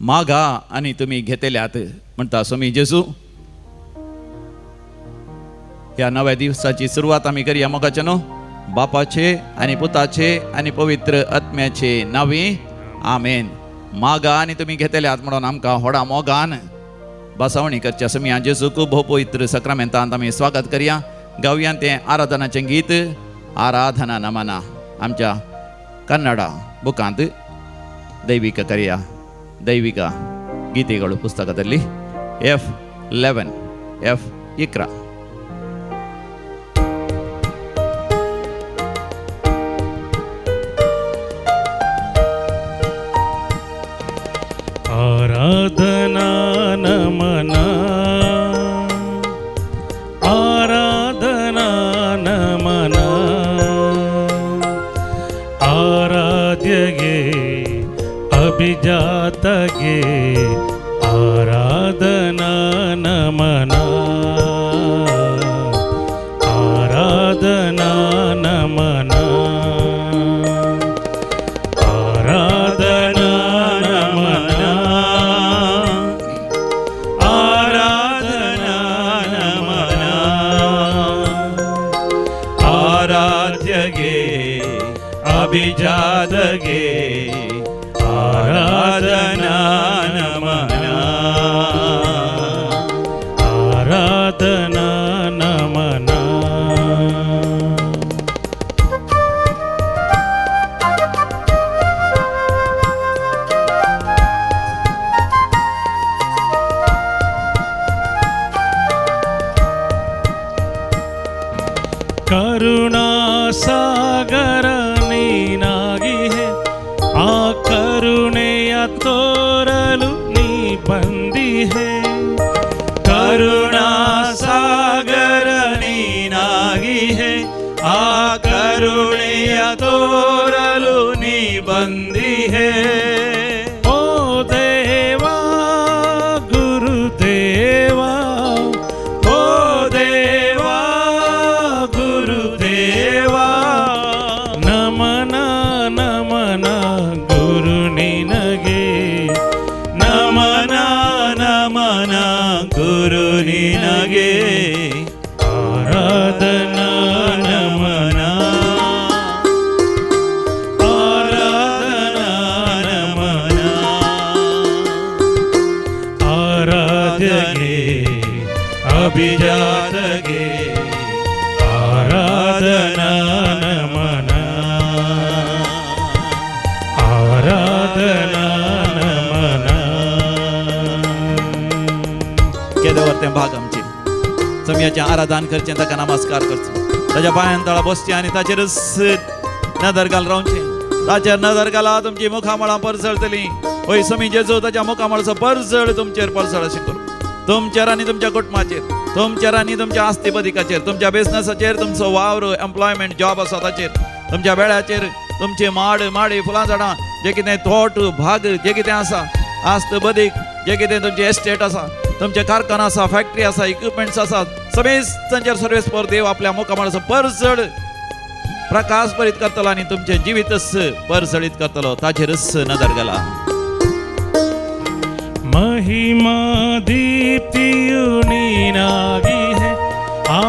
मागा आणि तुम्ही घेतल्यात म्हणता स्वामी जेजू. या नव्या दिवसाची सुरुवात आम्ही करूया मोगाच्यानो बापाचे आणि पुताचे आणि पवित्र आत्म्याचे नावे आमेन. मागा आणि तुम्ही घेतल्यात म्हणून आमकां व्हडा मोगान बसावणी करच्या समया जेजूक भोव पवित्र सक्रामेंतांत आमी स्वागत करया. गावयान तें आराधनाचें गीत आराधना नमना आमच्या ಕನ್ನಡ ಬುಕ್ಕಾಂತ್ ದೈವಿಕ ಕರೆಯ ದೈವಿಕ ಗೀತೆಗಳು ಪುಸ್ತಕದಲ್ಲಿ F11 ಎಫ್ ಇಕ್ರಾ. ಆರಾಧನಾ ನಮನ ಆರಾಧನಾ ನಮನ ಆರಾಧ್ಯಗೆ ಅಭಿಜಾತಗೆ ಆರಾಧನಾ ನಮನ ಆರಾಧನಾ ನಮನ ಆರಾಧನಾ ನಮನ ಆರಾಧನಾ ನಮನ ಆರಾಧ್ಯಗೆ ಅಭಿಜಾತಗೆ ಆರಾಧನಾ ನಮನ ಆರಾಧನಾ ನಮನ. ಕರುಣಾ ಸಾಗರ ನೀನಾಗಿ ಹೇ ಆ ಕರುಣೆಯ ತೋರಲು ನೀ ಬಂದಿ ಹೇ. ಕರುಣಾ ಸಾಗರ ನೀನಾಗಿ ಹೇ ಆ ಕರುಣೆಯ ತೋರಲು ನೀ ಬಂದಿ ಹೇ. ಓ ದೇವಾ ಗುರುದೇವಾ ಓ ದೇವಾ ಗುರುದೇವಾ ನಮನ ನಮನ ಗುರು ನಿನಗೆ ನಮನ ನಮನ ಗುರು ನಿನಗೆ ಆರಾಧನಾ ನಮನ ಆರಾಧನಾ ನಮನ ಆರಾಧ್ಯಗೆ ಅಭಿಜಾತಗೆ ಆರಾಧನಾ ನಮನ ಆರಾಧನಾ ನಮನ. केदेवरते भाग आमचे समयाचे आराधन करचे ताका नमस्कार करचो ताच्या पांयां तळा बसचे आनी ताचेरच नदर घाल रावचे. ताचेर नदर घाला तुमची मुखामळां परसळतली. ओय समी जेजू ताच्या मुखामळाचो परसळ तुमचेर परसळ अशें करूं. तुमचेर आनी तुमच्या कुटुंबाचेर तुमचेर आनी तुमच्या आस्ती बदिकाचेर तुमच्या बिझनसाचेर तुमचो वावर एम्प्लॉयमेंट जॉब आसा ताचेर तुमच्या वेळाचेर तुमचे माड माडी फुलां झाडां जे कितें तोट भाग जे कितें आसा आस्त बदीक जे कितें तुमचे एस्टेट आसा तुमचे कारखाना आसा फॅक्टरी आसा इक्विपमेंट्स आसात समेज तांचेर सर्वेस पर देव आपल्या मुखामळाचो परसळ प्रकाश भरीत करतलो आनी तुमचे जिवीतच परसळीत करतलो. ताचेरच नदर घाला. महिमा दीप्तियು ನೀನಾಗಿ ಹೇ ಆ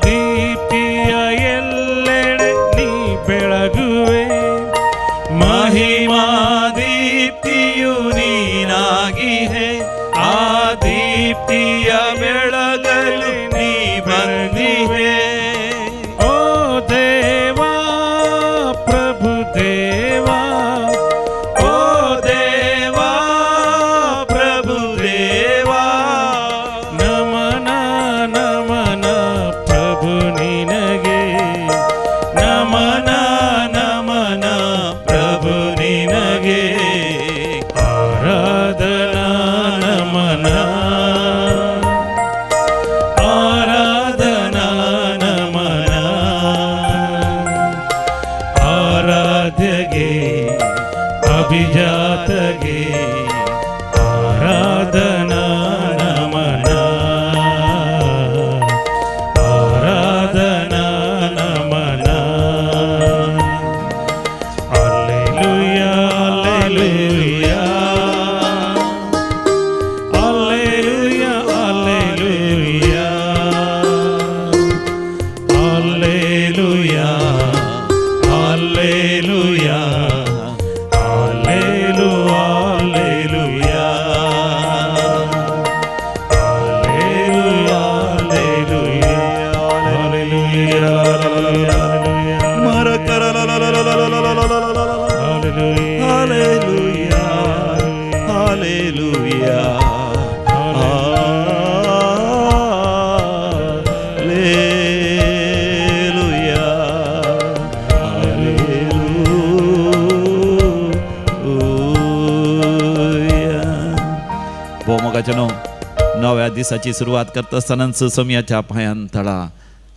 ದೀಪ್ತಿಯ ಎಲ್ಲೆಡೆ ನೀ ಬೆಳಗುವೆ. ಮಹಿಮಾ ದೀಪ್ತಿಯು ನೀನಾಗಿ ಹೇ ಆ ದೀಪ್ತಿಯ ಬೆಳಗಲು ನೀ ಬಂದಿವೆ. ಓ ದೇವಾ ಪ್ರಭು ದೇವಾ ಓ ದೇವಾ ಪ್ರಭು ದೇವಾ ನಮನ ನಮನ ಪ್ರಭು ನಿನಗೆ ನಮನ ನಮನ ಪ್ರಭು ನಿನಗೆ ಆರಾಧನಾ ನಮನ ಆರಾಧನಾ ನಮನ ಆರಾಧ್ಯಗೆ ಅಭಿಜಾತಗೆ ಆರಾಧನಾ ನಮನ ಆರಾಧನಾ ನಮನ. हालेलुया भोवमोगाच्यानो नव्या दिसाची सुरवात करता आसतना समियाच्या पांयान थळा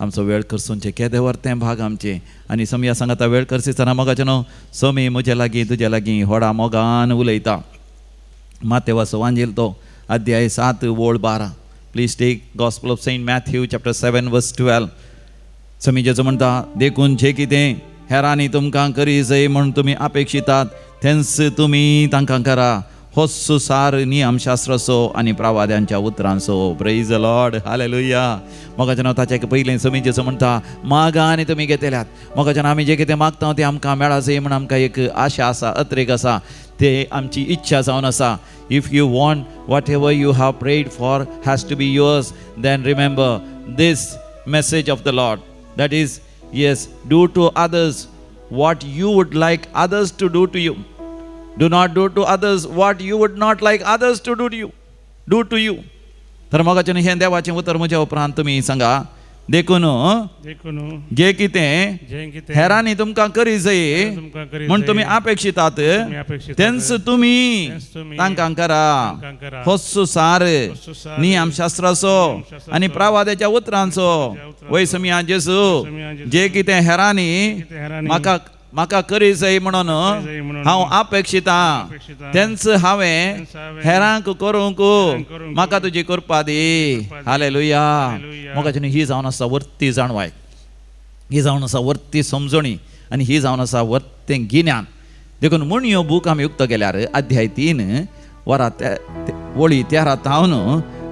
आमचो वेळ करसूनचे केदे व्हरते भाग आमचे आनी समिया सांगता वेळ करसीसतना मोगाच्यानो समी म्हजे लागीं तुजे लागीं व्हडा मोगान उलयता मातेवाचो वांजेल तो अध्याय 7 ओळ 12 please take gospel of saint Matthew chapter 7 verse 12 समी जेचो म्हणटा देखून जे कितें हेरांनी तुमकां करी जाय म्हूण तुमी अपेक्षितात तेंच तुमी तांकां करा होच सार नियमशास्त्राचो आनी प्रवाद्यांच्या उतरांचो प्रेज द लॉर्ड हालेलुया मोगाच्यान ताचे पयलें समी जेचो म्हणटा मागा आनी तुमी घेतल्यात मोगाच्यान आमी जें कितें मागता तें आमकां मेळा जाय म्हूण आमकां एक आशा आसा अत्रेक आसा ते आमची इच्छा जावन आसा if you want whatever you have prayed for has to be yours then remember this message of the lord that is yes do to others what you would like others to do to you Do not do to others what you would not like others to do to you. तर मोगाचें हें देवाचें उतर म्हज्या उपरांत तुमी सांगा देखून जे कितें हेरांनी तुमकां करी जाय म्हूण तुमी अपेक्षितात तेंच तुमी तांकां करा होच सार नियमशास्त्राचो आनी प्रवाद्याच्या उतरांचो वय समिया जेसू जे कितें हेरांनी म्हाका करी जाय म्हणून हांव अपेक्षिता तेंच हांवें हेरांक करूंक म्हाका तुजी कृपा दी हालेलुया मोगाच्यान ही जावन आसा वर्ती जाणवाय ही जावन आसा वर्ती समजणी आनी ही जावन आसा वर्तें गिन्यान देखून म्हूण ह्यो बूक आमी उक्तो केल्यार अध्याय 3 वरां वळी 13 तावन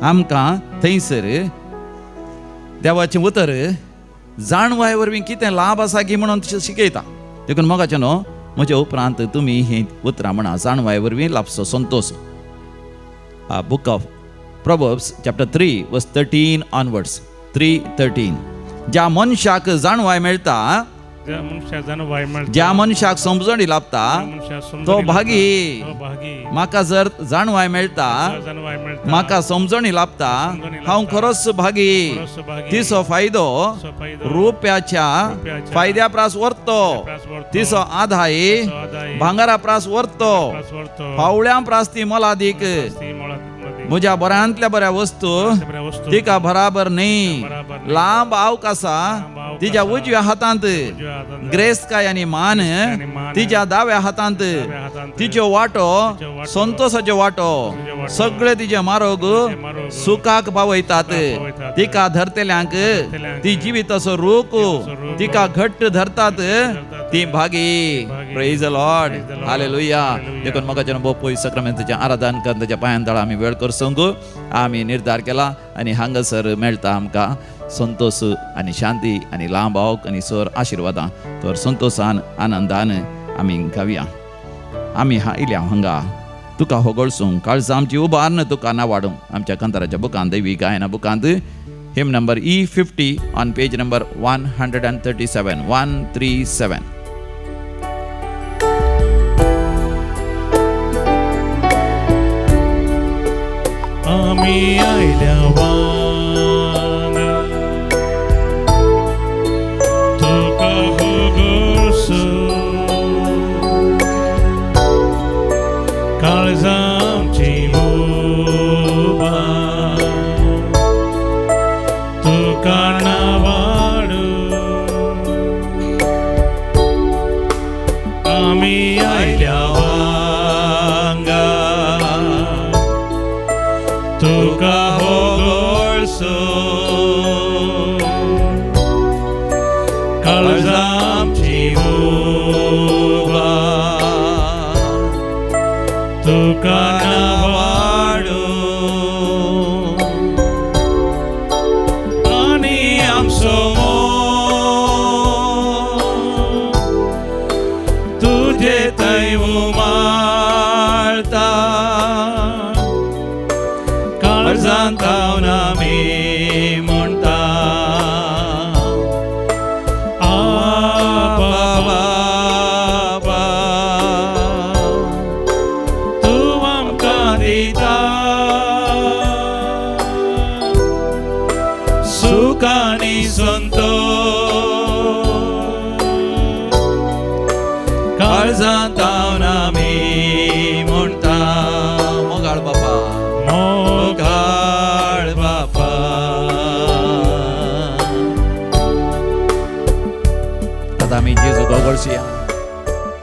आमकां थंयसर देवाचें उतर जाणवाय वरवीं कितें लाभ आसा की म्हणून शिकयता देखून मोगाच्यान म्हजे उपरांत तुमी ही उतरां म्हणा जाणवाय वरवीं लाभचो संतोश book of Proverbs chapter 3 verse 13 onwards 3:13 ज्या मनशाक जाणवाय मेळटा ज्या मनशाक समजणी लाभता तो भागी म्हाका जर जाणवाय मेळटा म्हाका समजणी लाभता हांव खरोच भागी तिचो फायदो रुप्याच्या फायद्या प्रास व्हरतो तिचो आधाय भांगारा प्रास व्हरतो फावळ्या प्रास ती मोलादीक म्हज्या बऱ्यांतल्या बऱ्या वस्तू तिका बराबर न्ही लांब अवकाशा तिच्या उजव्या हातांत ग्रेस्काय आनी मान तिच्या दाव्या हातांत तिच्यो वाटो संतोषाच्यो वाटो सगळे तिचे मारोग सुखाक पावयतात तिका धरतेल्यांक ती जिवीत असो रूख तिका घट्ट धरतात ती भागी प्रेज द लॉर्ड हालेलुया देखून मोगाच्यान बोपोय सक्रामेंताचें आराधन करन ताच्या पांयान तळा आमी वेळ करसूंक आमी निर्धार केला आनी हांगासर मेळटा आमकां संतोष आनी शांती आनी लांब आवक आनी सर आशिर्वादां तर संतोषान आनंदान आमी गावया आमी आयल्या हांगा तुका होगळसूंक काळजां आमची उबारन तुका नावाडूं आमच्या कंताराच्या बुकांत दैवी गायना बुकांत hymn number E50 on page number 137 137 आमी आयल्या तुका होगळसूं काळजां आमची उबार तुका नावाडूं आमी आयल्या तुका होगळसूं काळजां आमची उबार तुका नावाडूं आनी आमचो तुजे थंय उमाळता काळजांत हांव आमी म्हणटा आबा बाबा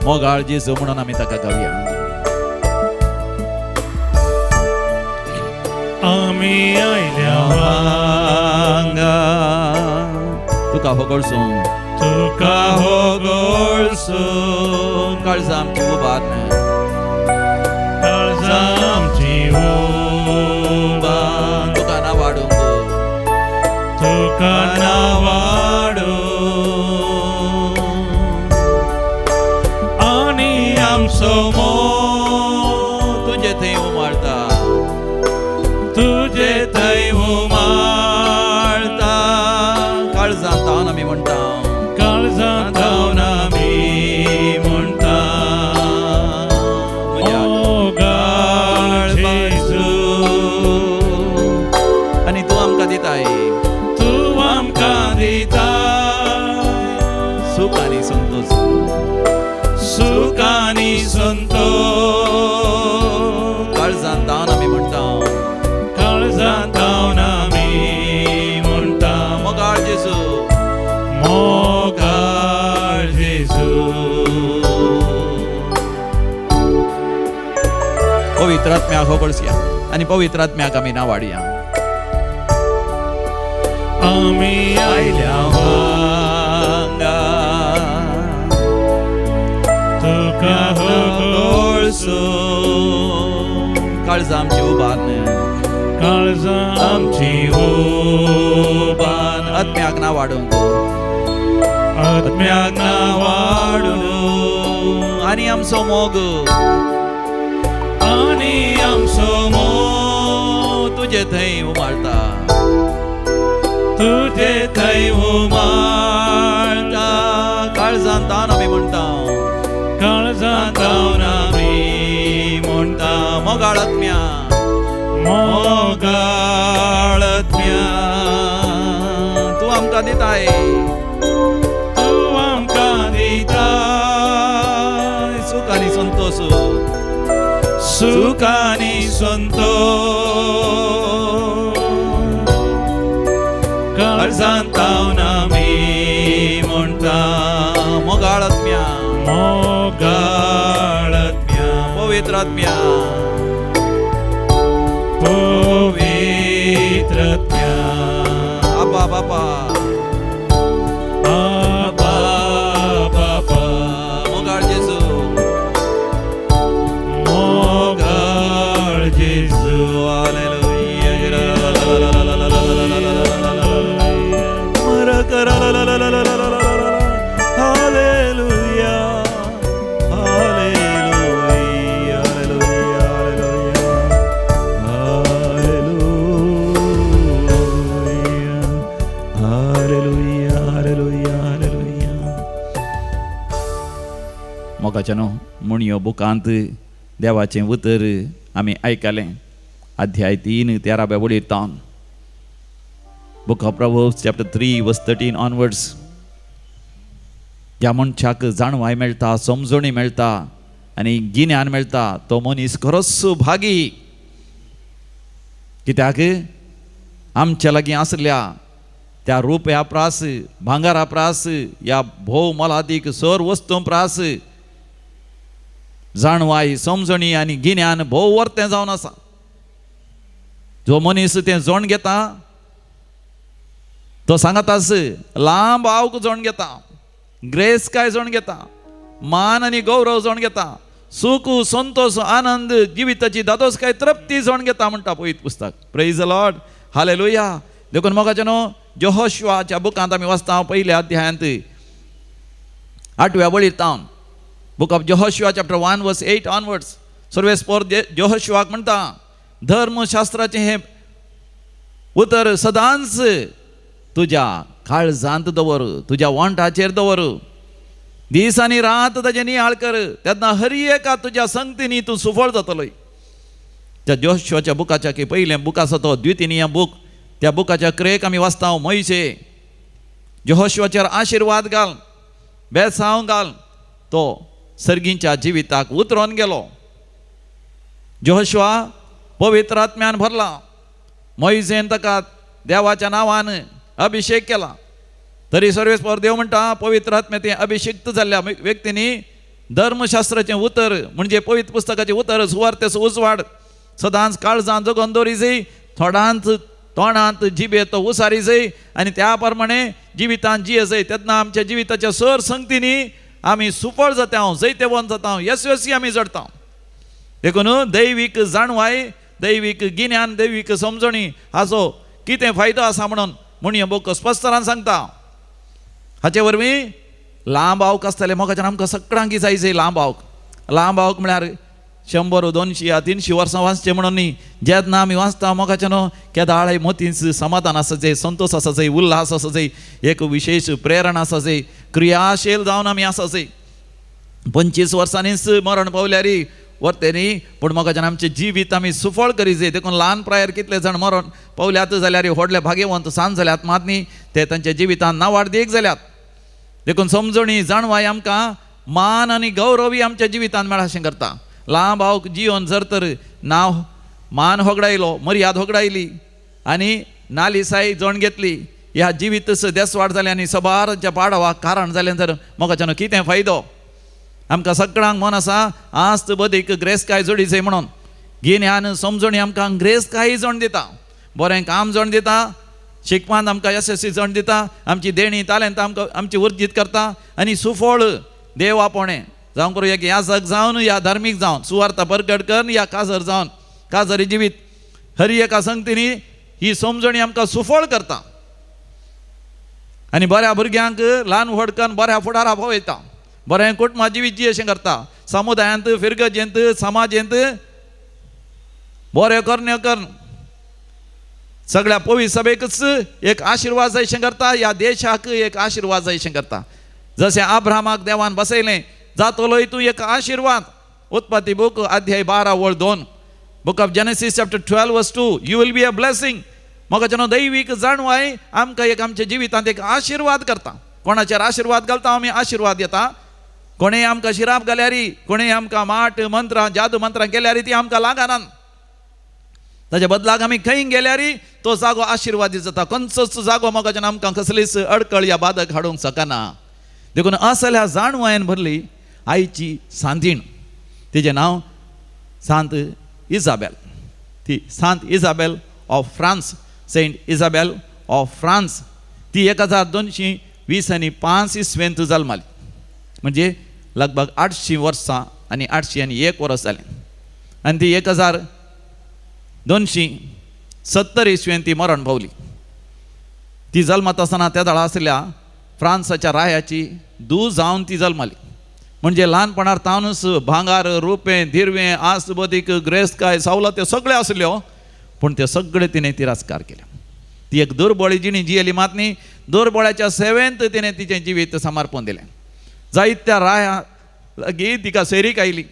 मोगाळ जेजू म्हणून आमी ताका गावया. आमी आयल्या वांगा तुका होगळसो तुका होगळसो काळजां आमची उबार काळजां आमची उबार तुका ना वाडूंक तुका नावाडो आनी आमचो मोग तुझे थंय उमाळता तुजे थंय उमाळता काळजां तावन आमी म्हणटा काळजां तावन आमी म्हणटा मोगाळ जेजू आनी तूं आमकां दिताय तूं आमकां दिता सूख आनी संतोष सुख आनी संतोष काळजां तावन आमी म्हणटा काळजां तावन आमी म्हणटा मोगाळ जेजू मोगाळ जेजू पवित्र आत्म्याक होगळसया आनी पवित्र आत्म्याक आमी नावाडया. आमी आयल्या वांगा तुका होगळसो काळजां आमची उबार काळजां आमची उबार आत्म्याक ना वाडूंक आत्म्याक नावाडून आनी आमचो मोग आनी आमचो मोग तुजे थंय उमाळता तुजे थंय उमाळटा काळजां तावन आमी म्हणटा काळजां तावन आमी म्हणटा मोगाळ आत्म्या मोगाळ आत्म्या तूं आमकां दिताय तूं आमकां दिता सूख आनी संतोष सुख आनी संतोष काळजां तावन आमी म्हणटा मोगाळ आत्म्या मोगाळ आत्म्या पवित्र आत्म्या पवित्र आत्म्या आबा बापा आबा बापा मोगाळ जेजू मोगाळ जेजू मोगाच्यानो म्हणयो बुकांत देवाचें उतर आमी आयकलें. अध्याय 3 13व्या वळेरेंतावन book of Proverbs chapter 3 verse 13 onwards. ज्या मनशाक जाणवाय मेळटा समजणी मेळटा आनी गिन्यान मेळटा तो मनीस खरोच भागी. कित्याक आमच्या लागीं आसल्या त्या रुपया प्रास भांगारा प्रास या भोव मोलादीक सर वस्तू प्रास जाणवाय समजणी आनी गिन्यान भोव वर्तें जावन आसा. जो मनीस तें जण घेता तो सांगत आस लांब आवक जण घेता ग्रेस काय जण घेता मान आनी गौरव जण घेता सुख संतोष आनंद जिविताची दादोस काय तृप्ती जण घेता म्हणटा पवित्र पुस्तक. Praise the Lord hallelujah. देखून मोगाच्यानो यहोशुआच्या बुकांत आमी वाचता पयल्या अध्यायांत 8व्या वळेरेंतावन बुक ऑफ यहोशुआ चॅप्टर 1 वर्स 8 ऑनवर्ड्स. सर्वेस्पोर यहोशुआक म्हणटा धर्मशास्त्राचें हें उतर सदांच तुज्या काळजांत दवर तुज्या वंटाचेर दवर दीस आनी रात ताजें नियाळ कर तेन्ना हर एका तुज्या संगतींनी तूं सुफळ जातलोय. त्या यहोशुआच्या बुकाच्या की पयलें बूक आसा तो द्वितीय बूक त्या बुकाच्या क्रेक आमी वाचता मोइशे यहोशुआचेर आशिर्वाद घाल बेसांव घाल तो सर्गींच्या जिविताक उतरोन गेलो. यहोशुआ पवित्र आत्म्यान भरला. मोइशेन ताका देवाच्या नांवान अभिषेक केला. तरी सर्वेस्पर देव म्हणटा पवित्र आत्म्या ते अभिषिक्त जाल्ल्या व्यक्तींनी धर्मशास्त्राचें उतर म्हणजे पवित्र पुस्तकाचें उतर सुवार्थेचो उजवाड सदांच काळजांत जगोन दवरिजय, थोडांत तोंडांत जिबे तो उसारिजय आनी त्या प्रमाणे जिवितांत जियेजय. तेन्ना आमच्या जिविताच्या सर संगतींनी आमी सुफळ जाता, जैतेवंत जाता, यशस्वी आमी जडटा. देखून दैवीक जाणवाय, दैवीक गिन्यान, दैवीक समजणी हाचो कितें फायदो आसा म्हणून हे बूक स्पश्टपणान सांगता. हाचे वरवीं लांब आवक आसतले मोगाच्यान आमकां सगळ्यांक जायचे लांब आवक म्हळ्यार 100, 200 या 300 वर्सां वाचचें म्हणून न्ही. जेन्ना आमी वाचता मोगाच्यान केदाळ मतींच समाधान आसाचें, संतोष आसाचें, उल्हास आसाचें, एक विशेष प्रेरणा आसाचें, क्रियाशील जावन आमी आसाचें. 25 वर्सांनीच मरण पावल्यार वर्ते न्ही, पूण मोगाच्यान आमचें जिवीत आमी सुफळ करीचे. देखून ल्हान प्रायार कितले जाण मरण पावल्यात जाल्यार व्हडले भाग्यवंत सांज जाल्यात मात न्ही, ते तांच्या जिवितांत नांवाडदेक जाल्यात. देखून समजणी जाणवाय आमकां मान आनी गौरवी आमच्या जिवितांत मेळा अशें करता. लांब आवक जिवन जर तर नांव मान होगडायलो, मर्याद होगडायली आनी नालिसाय जण घेतली, ह्या जिवीत देसवाड जालें आनी सबाराच्या पाडवाक कारण जालें तर मोगाच्यान कितें फायदो. आमकां सगळ्यांक मन आसा आस्त बदीक ग्रेस्काय जोडीचें म्हणून. गिन्यान समजणी आमकां ग्रेस्काय जण दिता, बरें काम जण दिता, शिकपांत आमकां यशस्वी जण दिता, आमची देणी तालेंत आमकां आमची वर्जीत करता आनी सुफळ देव आपोणे जावंक पुरो. एक याजक जावन या धार्मीक जावन, सुवार्थ परगट करून या काजर जावन, काजरी जिवीत हरी एका संगतीनी ही समजणी आमकां सुफळ करता आनी बऱ्या भुरग्यांक ल्हान व्हड करून बऱ्या फुडारा वयता, बरें कुटुंबा जिवीत जी अशें करता. समुदायांत, फिरगजेंत, समाजेंत बरें करण्यो करून सगळ्या पवित्र सभेकच एक आशिर्वाद जायशें करता, ह्या देशाक एक आशिर्वाद जायशें करता. जशें अब्राहमाक देवान बसयलें, जातलो तूं एक आशिर्वाद. उत्पत्ती बूक अध्याय 12 वळ 2, book of genesis chapter 12 verse 2, you will be a blessing. मोगाच्यान दैवीक जाणवाय आमकां एक आमच्या जिवितांत एक आशिर्वाद करता. कोणाचेर आशिर्वाद घालता आमी आशिर्वाद येता. कोणें आमकां शिराप घाल्यार, कोणें आमकां माट मंत्रां जादू मंत्रां केल्यार ती आमकां लागनात. ताच्या बदलाक आमी खंय गेल्यार तो जागो आशिर्वादीत जाता. खंयचोच जागो मोगाच्यान आमकां कसलीच अडकळ या बाधक हाडूंक शकना. देखून असल्या जाणवायेन भरली आईची सांतीण. तिचें नांव सांत इजाबेल. ती सांत Isabel of France, Saint Isabel of France. ती 1225 इस्वेंत जल्माली, म्हणजे लगभग 800 वर्सां आनी 801 वर्स जालें. आनी ती 1270 इस्वेंत ती मरण पावली. ती जल्मात आसतना त्या दळा आसलेल्या फ्रांसाच्या रायाची धूव जावन ती जल्माली. म्हणजे ल्हानपणार तावनूच भांगार, रुपें, धिरवें, आस्त बदीक, ग्रेस्काय, सवलत्यो सगळ्यो आसल्यो, पूण त्यो सगळे तिणें तिरस्कार केले. ती एक दुर्बळी जिणी जियेली मात न्ही, दुर्बळ्याच्या सेवेंत तिणें तिचें जिवीत समर्पण दिलें. जायत्या राया लागीं तिका सोयरीक आयली.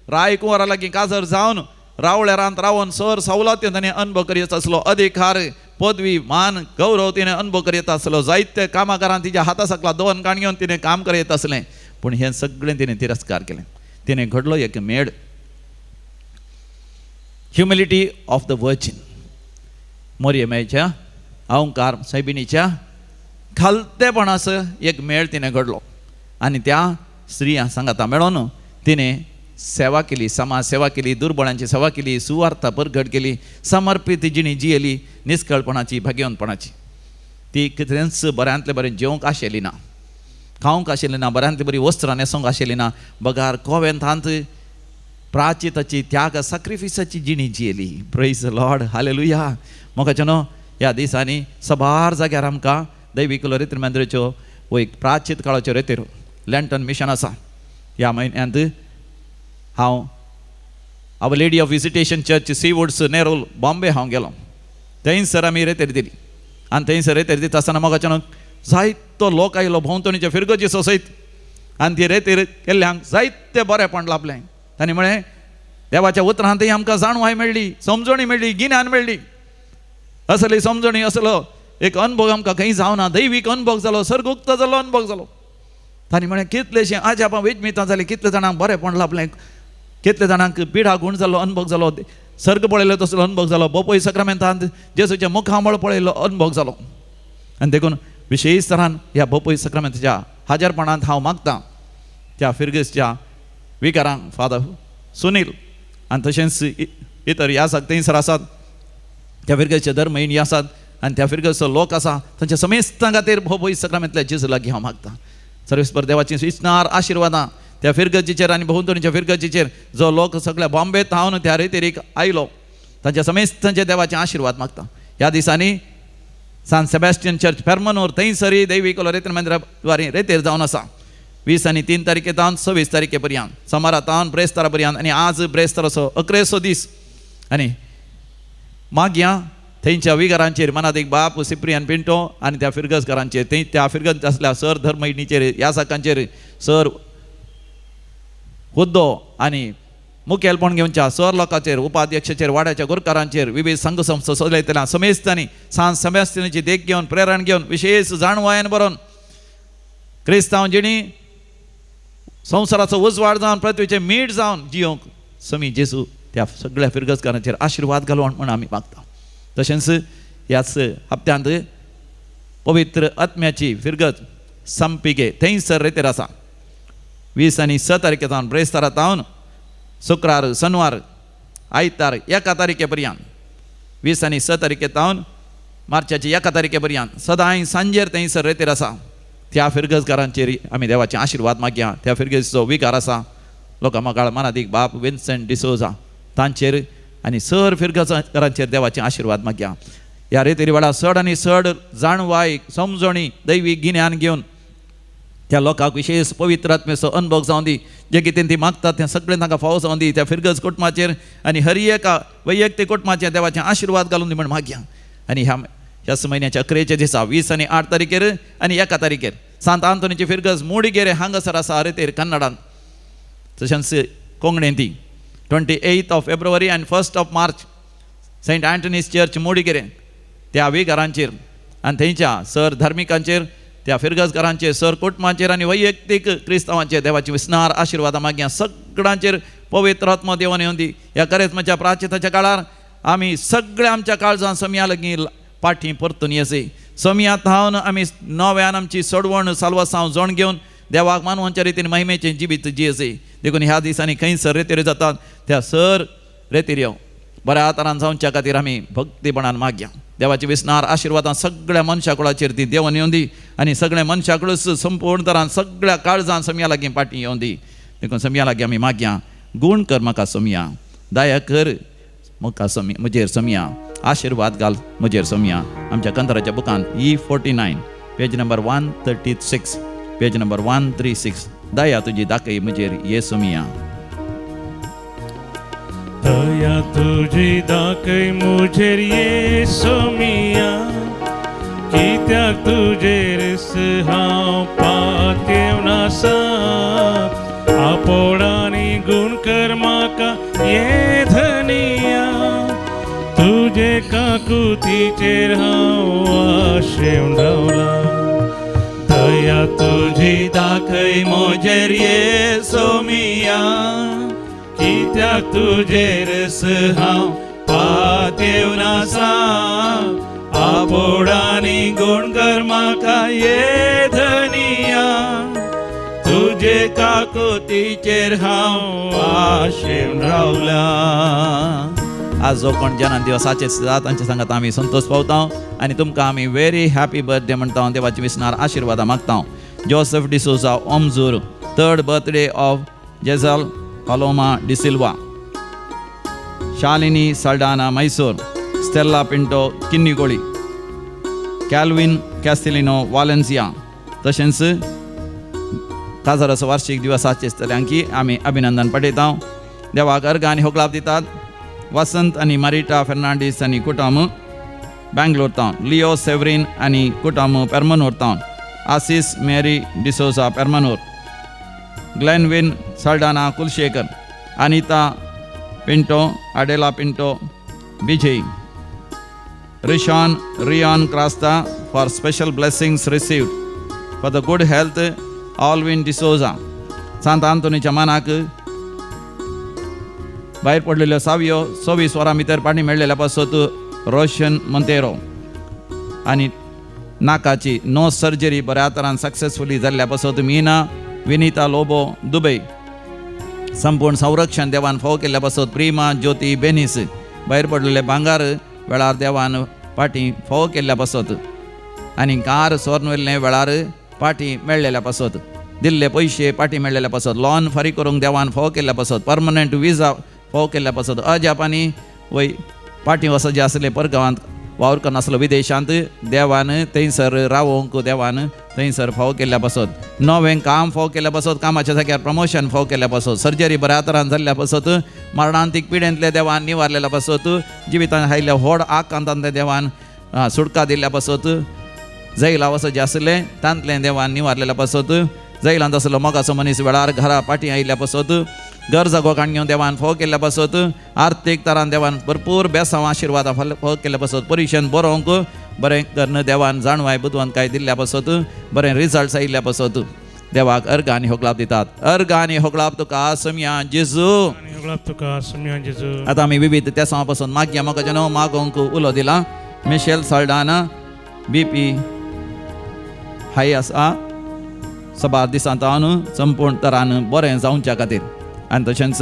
राय कुंवरा लागीं काजर जावन रावळेरांत रावन सर सवलत्यो ताणें अनुभव करीत आसलो. अधिकार, पदवी, मान, गौरव तिणें अनुभव करीत आसलो. जायत्या कामाकारांक तिच्या हाता सकला दोन काणयोन तिणें काम करीत आसलें, पूण हें सगळें तिणें तिरस्कार केलें. तिणें घडलो एक मेळ, ह्युमिलिटी ऑफ द वर्जिन. मोरयेमेच्या अहंकार सायबिणीच्या खालतेपणाचो एक मेळ तिणें घडलो आनी त्या स्त्रिया सांगाता मेळोन तिणें सेवा केली, समाज सेवा केली, दुर्बळांची सेवा केली, सुवार्थ परगट केली, समर्पीत जिणी जियेली, निश्कळपणाची, भाग्यवंतपणाची. ती कितेंच बऱ्यांतलें बरें जेवंक आशिल्ली ना, खावंक आशिल्ली ना, बऱ्यांतली बरी वस्त्रां न्हेसोंक आशिल्ली ना. बगार कोवेंतांत प्राचिताची, त्याग, सॅक्रिफिसाची जिणी जियेली. Praise the Lord, hallelujah. मोगाच्यान ह्या दिसांनी सबार जाग्यार आमकां दैवीक रिती मंदिराच्यो वो एक प्राचीत काळाच्यो रितीर लँटन मिशन आसा. ह्या म्हयन्यांत हांव Our Lady of Visitation Church Seawoods Nerul Bombay हांव गेलो. थंयसर आमी रेतेर दिली आनी थंयसर रेतेर दिता आसतना मोगाच्यान जायतो लोक आयलो भोंवतणीच्या फिरगोजी सयत. आनी ती रेतेर केल्ल्यांक जायते बरेंपण लाभलें. तांणी म्हळें देवाच्या उतरांतय आमकां जाणवाय मेळ्ळी, समजणी मेळ्ळी, गिन्यान मेळ्ळी. असली समजणी, असलो एक अनुभव आमकां खंय जावना. दैवीक अनुभव जालो, सर्गुक्त जालो अनुभव जालो. तांणी म्हळें कितलेशें आजापां वेजमितां जालीं, कितले जाणांक बरेंपण लाभलें, कितले जाणांक पिडा गुण जालो अनुभव जालो, सर्ग पळयलो तसलो अनुभव जालो, बोपय सक्रामेंतांत जेजूच्या मुखामळ पळयलो अनुभव जालो. आनी देखून विशेश तरान ह्या बोपय सक्रामेंताच्या हाजरपणांत हांव मागतां त्या फिरगेसच्या विकारां फादर सुनील आनी तशेंच इतर ह्या आसात थंयसर आसात त्या फिरगेचे धर्महीन आसात आनी त्या फिरगेचो लोक आसा तांच्या समेस्तां खातीर भोव सक्रमेंतल्या जेजू लागीं हांव मागतां सर्वेस्पर देवाची विस्नार आशिर्वादां त्या फिरगतीचेर आनी भोंवतणीच्या फिरगतीचेर जो लोक सगळ्या बॉम्बेत हांव त्या रेतेरीक आयलो तांच्या समेस्तांचे देवाचे आशिर्वाद मागता ह्या दिसांनी सान सेबॅस्टियन चर्च पेर्मनूर थंयसरी दैवीक रेतीर मंदिरा द्वारे रेतेर जावन आसा 20 आनी 3 तारखेतावन 26 तारखे पर्यंत सोमारातावन ब्रेस्तारा पर्यंत आनी आज ब्रेस्ताराचो 11सो दीस आनी मागया थंयच्या विगारांचेर मनादीक बाप सिप्रियन पिंटो आनी त्या फिरगसकारांचेर थंय त्या फिरगत आसल्या सर धर्मयणीचेर ह्या साकांचेर सर हुद्दो आनी मुखेलपण घेवच्या सर लोकांचेर उपाध्यक्षाचेर वाड्याच्या गुरकारांचेर विविध संघ संस्था चलयतल्या समेस्तांनी सांज समेस्तांची देख घेवन प्रेरण घेवन विशेष जाणवायन बरोवन क्रिस्तांव जिणी संवसाराचो उजवाड जावन पृथ्वीचें मीठ जावन जियोंक समी जेजू त्या सगळ्या फिरगसकारांचेर आशिर्वाद घालून म्हण आमी मागता तशेंच ह्याच हप्त्यांत पवित्र आत्म्याची फिरगत संपिगे थंयसर रेतेर आसा 20 आनी 6 तारखेतावन ब्रेस्तारातावन शुक्रार शनवार आयतार 1 तारखे पर्यंत 20 आनी 6 तारखेतावन मार्चाची 1 तारखे पर्यंत सदांय सांजेर थंयसर रेतेर आसा त्या फिरगसकारांचेर आमी देवाचे आशिर्वाद मागया त्या फिरगेचो विकार आसा लोकांमकाळ मनादीक बाप विन्सेंट डिसोजा तांचेर आनी सर फिरगसकारांचेर देवाचे आशिर्वाद मागया ह्या रेतेरी वेळा चड आनी चड जाणवाय समजणी दैवीक गिन्यान घेवन त्या लोकांक विशेष पवित्र आत्मेचो अनुभव जावन दी जे कितें ती मागतात तें सगळें तांकां फावो जावन दी त्या फिरगस कुटुंबाचेर आनी हर एका वैयक्तीक कुटुंबाचेर देवाचें आशिर्वाद घालून दी म्हण मागया आनी ह्या म्हयन्याच्या 11 दिसा 20 आनी 8 तारखेर आनी 1 तारखेर सांत आंतोनीची फिरगस मोडिगेरे हांगासर आसा रेतेर कन्नडांत तशेंच कोंकणींत 28 फेब्रुवारी आनी 1 मार्च सेंट अँटनीज चर्च मोडिगेरे त्या विगारांचेर आनी थंयच्या सर धार्मिकांचेर त्या फिरगसकारांचेर सर कुटुंबाचेर आनी वैयक्तीक क्रिस्तांवांचेर देवाची विस्नार आशिर्वादां मागया सगळ्यांचेर पवित्र आत्मा देवान येवन दी ह्या करेत्माच्या प्राचिताच्या काळार आमी सगळ्या आमच्या काळजां समया लागीं पाठी परतून येसे समयांत हावन आमी नव्यान आमची सोडवण साल्वासांव जण घेवन देवाक मानवांच्या रितीन महिमेचें जिवीत जियेसे देखून ह्या दिसांनी खंयसर रेतेर जातात त्या सर रेतेर बऱ्या तरान जावच्या खातीर आमी भक्तीपणान मागया देवाची विस्नार आशिर्वादां सगळ्या मनशा कुळाचेर ती देवान येवन दी आनी सगळ्या मनशा कुळूच संपूर्ण तरान सगळ्या काळजां समया लागीं पाठी येवन दी देखून समया लागीं आमी मागया गूण कर म्हाका समया दया कर म्हाका समया म्हजेर समया आशिर्वाद घाल म्हजेर समया आमच्या कंतराच्या बुकांत E49 page number 136 page number 136 दया तुजी दाखय म्हजेर ये समया दया तुझी दाखय मुझेर येसू मिया कित्याक तुजेर हांव पातयेवनासा आपोळांनी गुण कर म्हाका ये धनिया तुजे काकुतीचेर हांव आशेवंडावला दया तुझी दाखय मुझेर येसू मिया कित्याक तुजेर हांव पातयेवनासा आपोळांनी गुण कर म्हाका ये धनिया तुजे काकुतीचेर हांव आशेन रावला आज जो कोण जनान दिवसाचे तांचे सांगात आमी संतोष पावता आनी तुमकां आमी व्हेरी हॅपी बर्थडे म्हणटा देवाची विस्नार आशिर्वादां मागता Joseph D'Souza Omzoor 3rd birthday of Jezel Paloma Di Silva, Shalini Saldana Mysore, Stella Pinto Kinnigoli, Calvin Castellino Valencia. तशेंच काजाराचो वार्षिक दिवसाचे स्थल्यांकी आमी अभिनंदन पठयता देवाक अर्घ आनी होकलाप दितात वसंत आनी मारिटा फेर्नांडीस आनी कुटुंब बँगलोर तावन लिओ सेवरीन आनी कुटुंब पेर्मनूर तावन आसीस Mary D'Souza Permannur Glenvin Saldanha Kulshekar Anita Pinto Adela Pinto Vijay Ryan Crasta for special blessings received for the good health Alwin D'Souza सांत आंतोनीच्या मानाक भायर पडलेल्यो 26 वरां भितर पाणी मेळ्ळेल्या पासत रोशन मोंतेरो आनी नाकाची नो सर्जरी बऱ्या तरान सक्सेसफुली जाल्ल्या पासत मीना विनीता लोबो दुबई संपूर्ण संरक्षण देवान फावो केल्ल्या पासत प्रिमा ज्योती बेनीस भायर पडलेले भांगार वेळार देवान पाटी फावो केल्ल्या पासत आनी कार सोर्न वयल्ले वेळार पाटी मेळ्ळेल्या पासत दिल्ले पयशे पाटी मेळ्ळेल्या पासत लॉन फारी करूंक देवान फावो केल्ल्या पासत परमनंट विजा फावो केल्ल्या पासत अजापानी वय पाटी वचत जे आसले परगांवांत वावर करनासलो विदेशांत देवान थंयसर रावोंक देवान थंयसर फावो केल्ल्या पासत नवें काम फावो केल्ल्या पासत कामाच्या जाग्यार प्रमोशन फावो केल्ल्या पासत सर्जरी बऱ्या तरान जाल्ल्या पासत मरणांतीक पिडेंतले देवान निवारलेल्या पासत जिवितांत आयिल्ल्या व्हड आकांतांतले देवान सुटका दिल्ल्या पासत जैला वचत जे आसले तांतले देवान निवारलेल्या पासत जैलांत आसलो मोगाचो मनीस वेळार घरा पाटी आयिल्ल्या पासत घर जागो काणयो देवान फावो केल्ल्या पासत आर्थीक तरान देवान भरपूर बेसांव आशिर्वाद फावो केल्ल्या पासत परिक्षेन बरोवंक बरें करन देवान जाणवाय बुदवंत काय दिल्ल्या पासत बरें रिजल्ट्स आयिल्ल्या पासत देवाक अर्घ आनी होगलाप दितात अर्घ आनी होगलाप तुका समिया जेजू आतां आमी विविध त्या पासून मागया म्हाका जनो मागोंक उलो दिला मिशेल साल्डाना BP हाय आसा सबार दिसांत हांव संपूर्ण तरान बरें जावच्या खातीर आनी तशेंच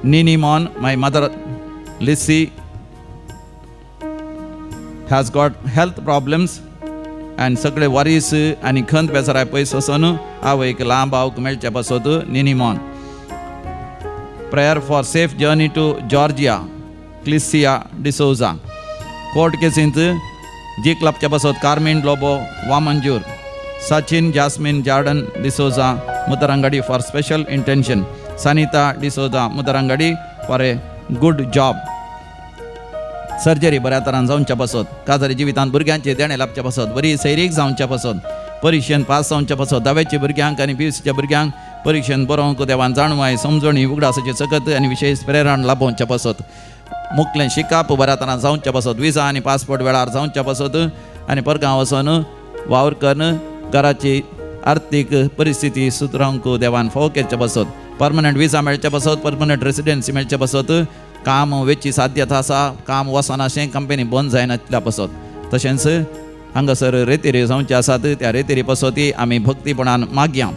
Nini Mon my mother Lissy has got health problems आनी सगळे वरीस आनी खंत बेजाराय पयस वचून आवयक लांब आवक मेळचे पासत Nini Mon prayer for safe journey to Georgia Clicia D'Souza court केसींत जिखलापच्या पासत Carmen Lobo Vamanjoor Sachin Jasmine Jordan D'Souza Mutrangadi for special intention Sanita D'Souza Mutrangadi for a good job surgery बऱ्या तरान जावच्या पासत काजारी जिवितांत भुरग्यांचे देणे लाभच्या पासत बरी सैरीक जावच्या पासत परिक्षेन पास जावच्या पासत धावेच्या भुरग्यांक आनी BScच्या भुरग्यांक परिक्षेन बरोवंक देवान जाणवाय समजणी उगडासाची सकत आनी विशेष प्रेरण लाभोवच्या पासत मुखलें शिकाप बऱ्या तरान जावच्या पासत विजा आनी पासपोर्ट वेळार जावच्या पासत आनी परगांव वचून वावर करन घराची आर्थीक परिस्थिती सुदरावंक देवान फावो केल्च्या पासत परमनंट विजा मेळच्या पासत परमनंट रेसिडेन्सी मेळच्या पासत काम वेची साध्यता आसा काम वचना अशें कंपनी बंद जायनातल्या पासत तशेंच हांगासर रेतेरी जावचे आसात त्या रेतेरी पासत आमी भक्तीपणान मागया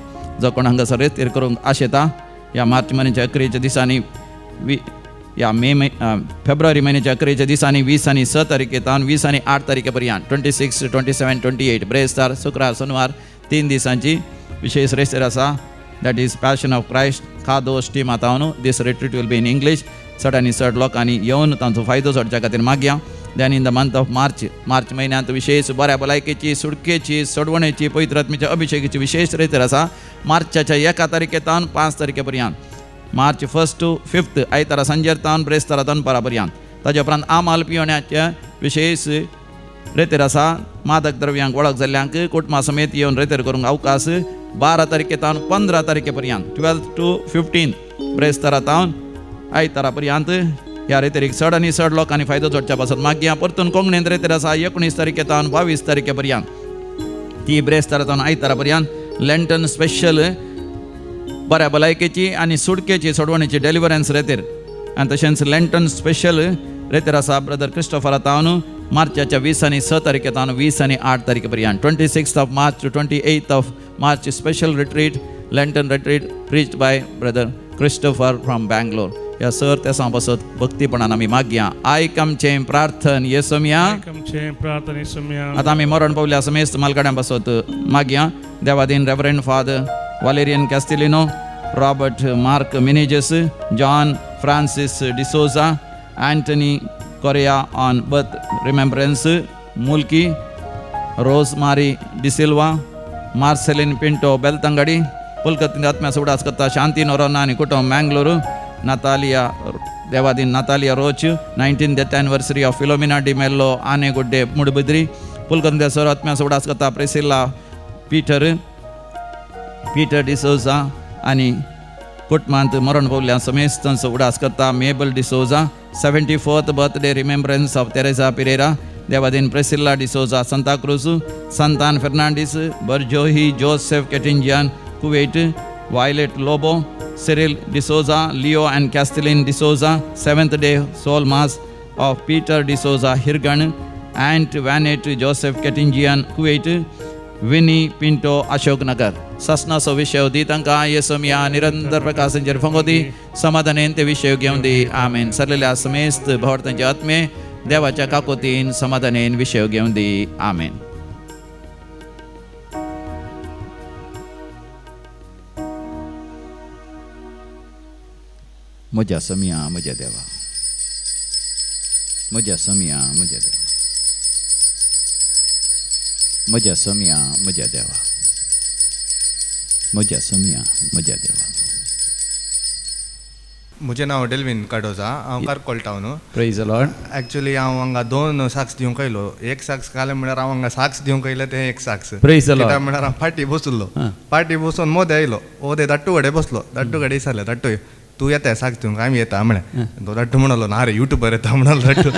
जो कोण हांगासर रेतेर करूंक आशेता ह्या मार्च म्हयन्याच्या अखेरेच्या दिसांनी या फेब्रुवारी म्हयन्याच्या अखेरेच्या दिसांनी 20 आनी 6 तारखेतान 20 आनी 8 तारखे पर्यंत 26, 27, 28 ब्रेस्तार शुक्रार शनिवार 3 दिसांची विशेष रेस्तेर आसा that is Passion of Christ Kadosh team आतावन दीस retreat will be in English चड आनी चड लोकांनी येवन तांचो फायदो जोडच्या खातीर मागया then in the month of March म्हयन्यांत विशेष बऱ्या भलायकेची सुडकेची सोडवणेची पवित्र आत्म्याच्या अभिषेकाची विशेष रेतेर आसा मार्चाच्या 1 तारखेतान 5 तारखे पर्यंत मार्च 1 to 5 आयतारा सांजेर तावन ब्रेस्तारा दनपारा पर्यंत ताजे उपरांत आमाल पियोण्याच्या विशेष रेतेर आसा मादक द्रव्यांक वळख जाल्ल्यांक कुटुंबा समेत येवन रेतेर करूंक अवकाश 12 तारखेतान 15 तारखे पर्यंत 12 to 15 ब्रेस्तारा तावन आयतारा पर्यंत ह्या रेतेरीक चड आनी चड लोकांनी फायदो जोडच्या पासत मागया परतून कोंकणींत रेतेर आसा 19 तारखेतान 22 तारखे पर्यंत ती ब्रेस्तारा तावन आयतारा पर्यंत लेंटन स्पेशल बऱ्या भलायकेची आनी सुडकेची सोडवणेची डेलिव्हरन्स रेतेर आनी तशेंच लेंटन स्पेशल रेतेर आसा ब्रदर क्रिस्टोफरा तावन मार्चाच्या 20 आनी 6 तारखेतान 20 आनी 8 तारखे पर्यंत 26 of March to 28 of March special retreat Lenten retreat preached by brother Christopher from Bangalore ह्या सर त्या पासत भक्तीपणान आमी मागया आयकमचे प्रार्थन येसोमिया आतां आमी मरण पावल्या समेस्त मालगाड्यां पासत मागया देवादीन reverend father Valerian Castellino, Robert Mark Meneges, John Francis D'Souza, Anthony Correa on birth remembrance, Mulki, Rosemary De Silva, Marceline Pinto Beltangadi, Pulkatin Atma Sudas Kata Shanti Norona and Kutum Mangaluru, Natalia Devadin Natalia Roach, 19th death anniversary of Philomena Di Mello, Ane Good Day Mudbudri, Pulkatin Atma Sudas Kata Priscilla Peter D'Souza आणि कुटुंबांत मरण पावल्या समेस्त उडास करता Mabel D'Souza 74th birthday remembrance of Teresa Pereira देवादीन Priscilla D'Souza Santa Cruz Santan Fernandes बर्जोही Joseph केटिंजियन Kuwait Violet Lobo Cyril D'Souza Leo and Castelino D'Souza 7th day soul mass of Peter D'Souza Hirgan and वैनेट जोसेफ केटिंजियन कुवेट विनी पिंटो अशोक नगर ससनाचो विषय दी तांकां येसो मिया निरंतर प्रकाश तांचेर फंगो दी समाधानेन ते विषय घेवन दी आमेन. सरलेल्या समेस्त भवतांचे आत्मे देवाच्या काकोतीन समाधानेन विषय घेवन दी आमेन. म्हज्या समिया म्हज्या देवा, म्हज्या समिया म्हज्या देवा, म्हज्या समिया म्हज्या देवा, म्हज्या समिया म्हज्या देवा. म्हजें नांव डेल्विन काडोजा, हांव कारकोल टावन. Praise the Lord. एक्चुअली हांव हांगा 2 साक्स दिवंक आयलो. एक साक्स घालें म्हळ्यार हांव हांगा साक्स दिवंक आयलें तें एक साक्स. Praise the Lord. कित्याक म्हळ्यार हांव फाटीं बसुल्लो. फाटीं बसून मोदें आयलो. ओदे दाट्टू कडेन बसलो. दाट्टू कडेन विचारलें, दाट्टू तूं येता साक्स दिवंक? आमी येता म्हळें. तो दाट्टू म्हणलो ना रे युट्यूबर येता म्हणलो दाट्टू.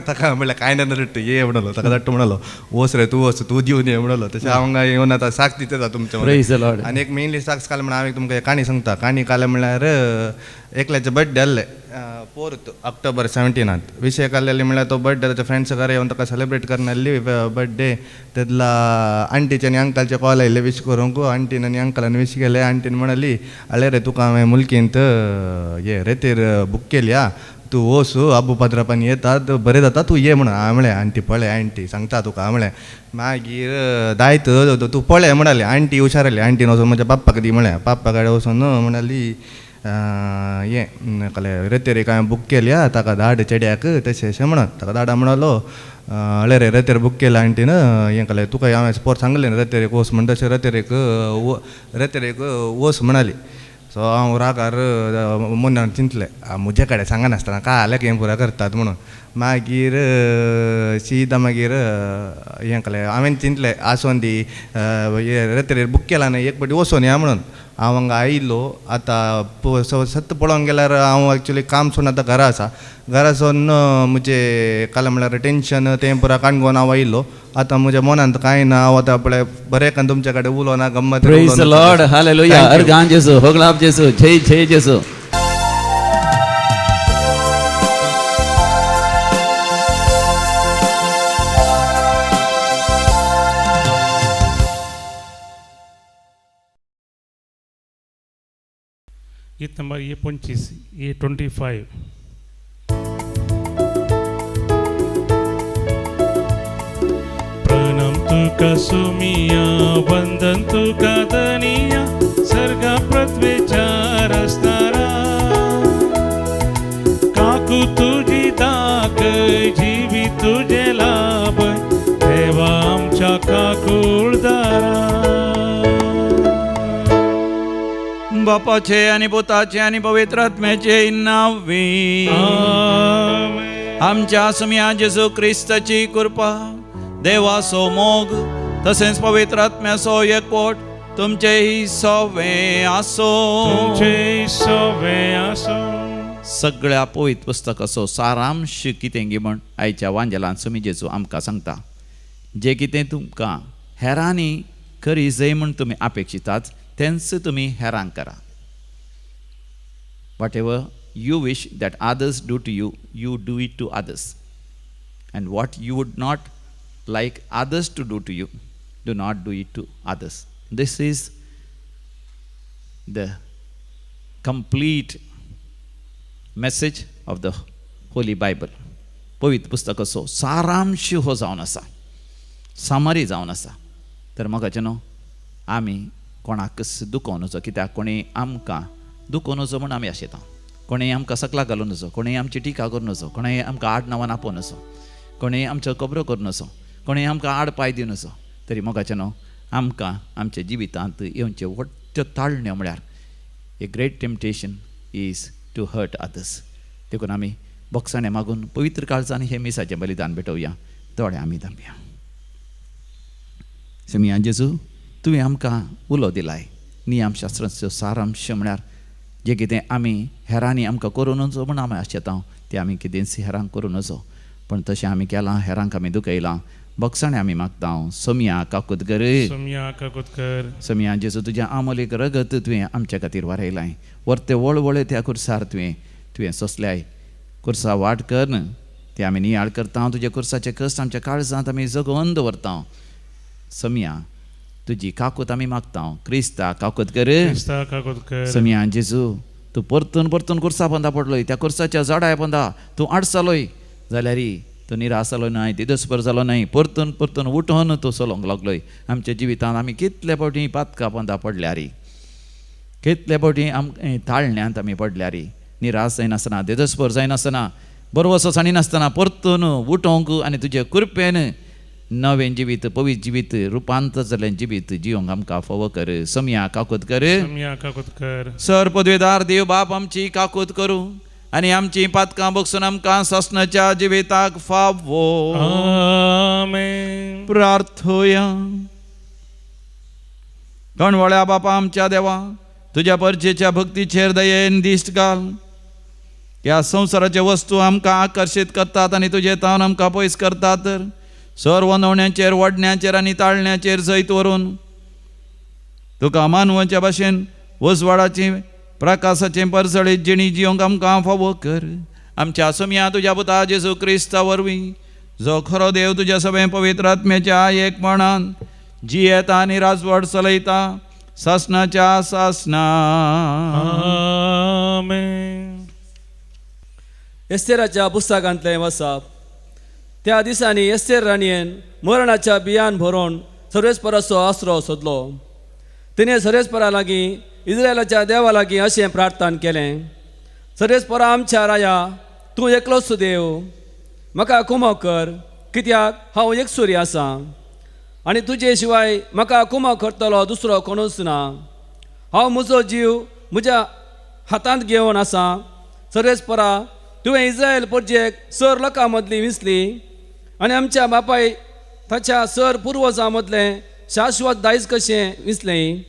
ताका म्हणलें कांय ना दाट्टू ये म्हणलो. ताका दाट्टू म्हणलो वच रे तूं वच, तूं दिवन ये म्हणलो. तशें हांव हांगा येवन आतां साक्स दिता Praise the तुमच्या. Lord. आनी एक मेनली साक्स काल म्हणून हांव एक तुमकां काणी सांगता. काणी काल म्हळ्यार एकल्याचे बर्थडे आसले 4 ऑक्टोबर 17. विशय काडलेली म्हळ्यार तो बर्थडे ताच्या फ्रेंड्स घरा येवन ताका सेलिब्रेट करन आसली बर्थडे. तेदला आंटीचे आनी अंकलचे कॉल आयले विश करूंक. आंटीन आनी अंकलान विश केले. आंटीन म्हणली आले रे तुका हांवें मुलकींत ये रेतीर बूक केली हा, तूं वच आबू पात्रापानी येतात बरें जाता तूं ये म्हणून. हांव म्हळें आंटी पळय आंटी सांगता तुका. हांव म्हळें मागीर दायत तूं पळय म्हणाली. आंटी हुशार आली. आंटीन वचून म्हज्या पाप्पाक दी म्हळें. पाप्पा कडेन वचून म्हणली ये कळ्ळें रेतेर एक हांवें बूक केली हा, ताका धाड चेड्याक तशें अशें म्हणून. ताका धाडा म्हणलो हळे रे रेतेर बूक केला आंटीन. हें कळ्ळें तुका हांवें स्पोर सांगलें न्ही रेतेर एक वच म्हण. तशें रेतेर एक वच म्हणाली. सो हांव रागार मनान चिंतलें म्हजे कडेन सांगनासतना काय जाल्यार हें पुरा करतात म्हणून. मागीर सीदा मागीर हें कळ्ळें हांवें चिंतलें आसोन दी रेतेर बूक केला न्ही एक फावटी वचोन या म्हणून. हांव हांगा आयिल्लो. आतां सत्त पळोवंक गेल्यार हांव एक्चुली काम सोडून आतां घरा आसा. घरा सोन म्हजें काल म्हळ्यार टेंशन तें पुरा काणकोण हांव आयिल्लो. आतां म्हज्या मनांत कांय ना. हांव आतां पळय बरें तुमचे कडेन उलोवना गम्मत. Praise the Lord. Hallelujah. अर्गान जेसू, होगलाप जेसू, जय जय जेसू. गीत नंबर 25 25. प्रणम तुका सुमिया, वंदन तुका दनिया, सर्गा पृथ्वीच्या रस्तारा. काकू तुझी दाक, जीवी तुझे लाभ, देवा आमच्या काकुळदारा. बापाचे आणि पुताचे आणि पवित्र आत्म्याचे नावे. आमच्या समिया जेजू क्रिस्ताची कृपा, देवाचो मोग तसेच पवित्र आत्म्याचो एकवट तुमचेही सवे आसो. सगळ्या पवित्र पुस्तकाचो सारांश कितें गी म्हण आयच्या वांजेलांत समी जेजू आमकां सांगता. जे कितें तुमकां हेरांनी करी जय म्हण तुमी अपेक्षितात तेंच तुमी हेरांक करा. Whatever you wish that others do to you, you do it to others. And what you would not like others to do to you, do not do it to others. This is the complete message of the Holy Bible. पवित्र पुस्तकाचो सारांश हो जावन आसा, सामारी जावन आसा. तर म्हाका न्हू आमी कोणाकच दुखोवन नजो, कित्याक कोणी आमकां दुखोवन नजो म्हूण आमी आशेता. कोणेंय आमकां सकला घालून नजो, कोणेंय आमची टिका करून नजो, कोणेंय आमकां आड नांवान आपोवन नजो, कोणेंय आमच्यो खबरो करून नजो, कोणेंय आमकां आड पांय दिवन नजो. तरी मोगाचें न्हू आमकां आमच्या जिवितांत येवच्यो व्हडच्यो ताळण्यो म्हळ्यार a great temptation is to hurt others. देखून आमी बोगसाणें मागून पवित्र काळजांनी हे मिसाचें बलिदान भेटोवया. दोळे आमी धांबया. समिया जेजू तुवें आमकां उलो दिलाय. नियमशास्त्राचो सारांश म्हळ्यार जे कितें आमी हेरांनी आमकां करूं नजो म्हूण आमी आशेता तें आमी कितेंच हेरांक करूं नजो. पण तशें आमी केलां, हेरांक आमी दुखयलां. बोगसाणें आमी मागता. समिया काकूत कर, समिया जेजू तुज्या आमोलीक रगत तुवें आमच्या खातीर वारयलाय. वर्ते वळवळे त्या खुर्सार तुवें सोंसल्याय. खुर्सा वाट कर न ते आमी नियाळ करता. तुज्या खुर्साचे कश्ट आमच्या काळजांत आमी जगोवन दवरता. समिया तुजी काकूत आमी मागता क्रिस्ता काकूत कर क्रिस्ता काकोदकर समिया जेजू तूं परतून परतून कुर्सा पोंदा पडलोय त्या कुर्साच्या जडाय पोंदा तूं आडसालोय जाल्यार तूं निरासलो न्हय दिदस्पर जालो न्हय परतून परतून उठोन तूं चलोंक लागलोय आमच्या जिवितांत आमी कितले फावटी पातकां पोंदा पडल्या रे कितले फावटी ताळण्यांत आमी पडल्या रे निराश जायनासतना दिदस्पर जायनासतना बरोवसो साणीनासतना परतून उठोंक आनी तुजे कृपेन नवें जिवीत पवित्र जिवीत रुपांतर जाल्लें जिवीत जिवंक आमकां फोव कर समिया काकूत कर सम्या काकोदकर सर पदवेदार देव बाप आमची काकूत करूं आनी आमची पातकां बगसून आमकां ससनाच्या जिविताक फावो आमेन प्रार्थोया कणवळ्या बापा आमच्या देवा तुज्या परचेच्या भक्तीचेर दयेन दिश्ट घाल ह्या संवसाराचे वस्तू आमकां आकर्शीत करतात आनी तुजे तावन आमकां पयस करतात तर सर्व नवण्याचेर वडण्याचेर आनी ताळण्याचेर सयत व्हरून तुका मानवाच्या भाशेन वसवाडाची प्रकाशाचे परसळीत जिणी जिवंक आमकां फावो कर आमच्या समिया तुज्या पुता जेजू क्रिस्ता वरवीं जो खरो देव तुज्या सगळे पवित्र आत्म्याच्या एकपणान जियेता आनी राजवट चलयता सासनाच्या सासना आमेन एस्तेराच्या पुस्तकांतलें वचप त्या दिसांनी एस्तेर राणयेन मरणाच्या बियान भरोवन सर्वेस्पराचो आसरो सोदलो तिणें सर्वेस्परा लागीं इस्रायलाच्या देवा लागीं अशें प्रार्थना केलें सर्वेस्परा आमच्या राया तूं एकलोच देव म्हाका कुमो कर कित्याक हांव एकसुरी आसा आनी तुजे शिवाय म्हाका कुमो करतलो दुसरो कोणूच ना हांव म्हजो जीव म्हज्या हातांत घेवन आसा सर्वेस्परा तुवें इस्रायल परजेक सर लोकां मदली विसली आनी आमच्या बापाय ताच्या सर पुर्वजां मदलें शाश्वत दायज कशें विसलें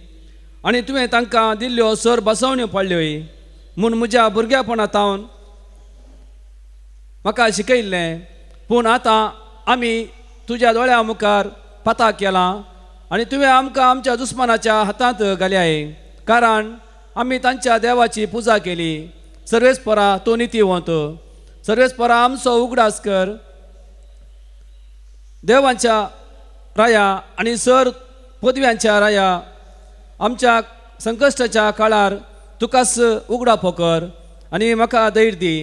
आनी तुवें तांकां दिल्ल्यो सर बसवण्यो पडल्योय म्हूण म्हज्या भुरग्यापणांतावन म्हाका शिकयल्लें पूण आतां आमी तुज्या दोळ्या मुखार पाता केलां आनी तुवें आमकां आमच्या दुस्मानाच्या हातांत घाल्याय कारण आमी तांच्या देवाची पुजा केली सर्वेस्परा तो नितीवंत सर्वेस्परा आमचो उगडास कर देवांच्या राया आनी सर पदव्यांच्या राया आमच्या संकश्टाच्या काळार तुकाच उगडा फोकर आनी म्हाका धैर्य दी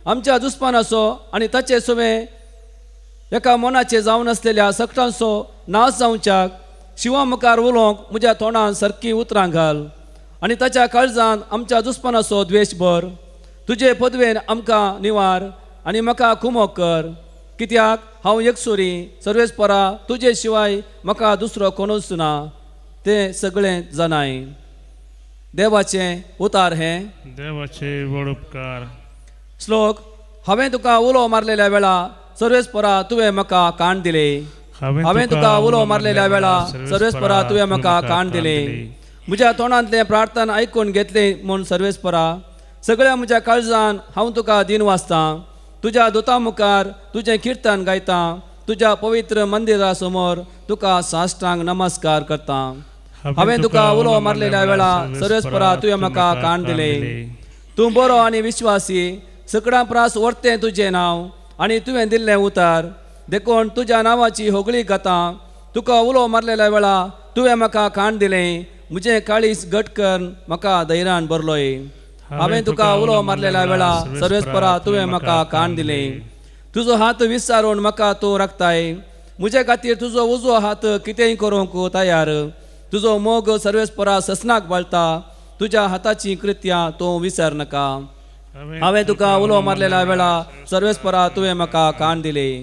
आमच्या दुस्मानाचो आनी ताचे सगळे एका मनाचे जावन आसलेल्या सक्तांचो नाश जावच्याक शिवा मुखार उलोवंक म्हज्या तोंडान सारकी उतरां घाल आनी ताच्या काळजांत आमच्या दुस्मानाचो द्वेश भर तुजे पदवेन आमकां निवार आनी म्हाका कुमो कर कित्याक हांव एकसुरी सर्वेस्परा तुजे शिवाय म्हाका दुसरो कोणूच ना तें सगळें जाणाय देवाचें उतार हें देवाचे व्हड उपकार श्लोक हांवें तुका उलो मारलेल्या वेळा सर्वेस्परा तुवें म्हाका काण दिले हांवें तुका उलो मारलेल्या वेळा सर्वेस्परा तुवें म्हाका काण दिले म्हज्या तोंडांतलें प्रार्थना आयकून घेतलें म्हूण सर्वेस्परा सगळ्या म्हज्या काळजान हांव तुका दिन वाचतां तुज्या दोता मुखार तुजें किर्तन गायतां तुज्या पवित्र मंदिरा समोर तुका साश्टांग नमस्कार करतां हांवें तुका उलो मारलेल्या वेळा सर्वेस्परा तुवें म्हाका काण दिले तूं बरो आनी विश्वासी सगळ्यां प्रास व्हरतें तुजें नांव आनी तुवें दिल्लें उतार देखून तुज्या नांवाची होगळी गातां तुका उलो मारलेल्या वेळा तुवें म्हाका काण दिलें म्हजें काळीज घट कर म्हाका धैर्यान भरलोय हांवें तुका उलो मारलेल्या वेळा सर्वेस्परा तुवें म्हाका काण दिलें तुजो हात विचारून म्हाका तूं राखताय म्हजे खातीर तुजो उजो हात कितेंय करूंक तयार तुजो मोग सर्वेस्परा ससनाक बाळटा तुज्या हाताची कृत्यां तूं विसर नाका हांवें तुका उलो मारलेल्या वेळा सर्वेस्परा तुवें म्हाका काण दिलें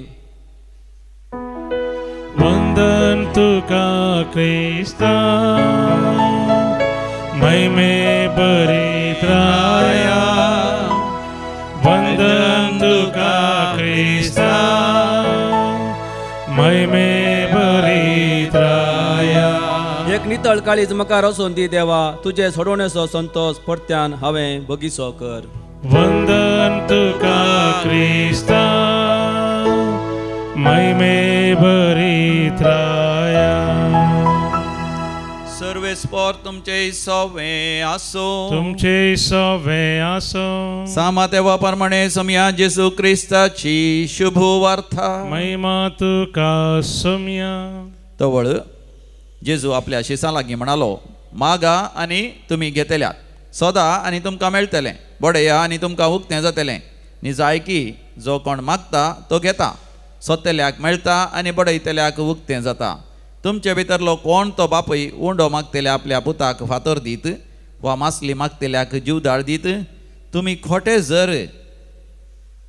वंदन तुका क्रिस्ता महिमे बरीत राया वंदन तुका क्रिस्ता महिमे बरीत राया एक नितळ काळीज म्हाका रचून दी देवा तुजे सोडवणेचो संतोष परत्यान हांवें बगीचो कर वंदन तुका क्रिस्ता महिमे बरीत राया सर्वेस्पर तुमचे सवे आसो तुमचे सवे आसो सामा तेव्हा प्रमाणे समिया जेजू क्रिस्ताची शुभ वार्ता महिमा तुका सम्या तवळ जेजू आपल्या शिसा लागीं म्हणालो, मागा आनी तुमी घेतल्यात, सोदा आनी तुमकां मेळटलें, बडया आनी तुमकां उक्तें जातलें. न्ही जाय की जो कोण मागता तो घेता, सोदतल्याक मेळटा आनी बडयतल्याक उक्तें जाता. तुमचे भितरलो कोण तो बापूय उंडो मागतल्या आपल्या पुताक फातर दीत वा मासली मागतल्याक जीवदाळ दीत? तुमी खोटे जर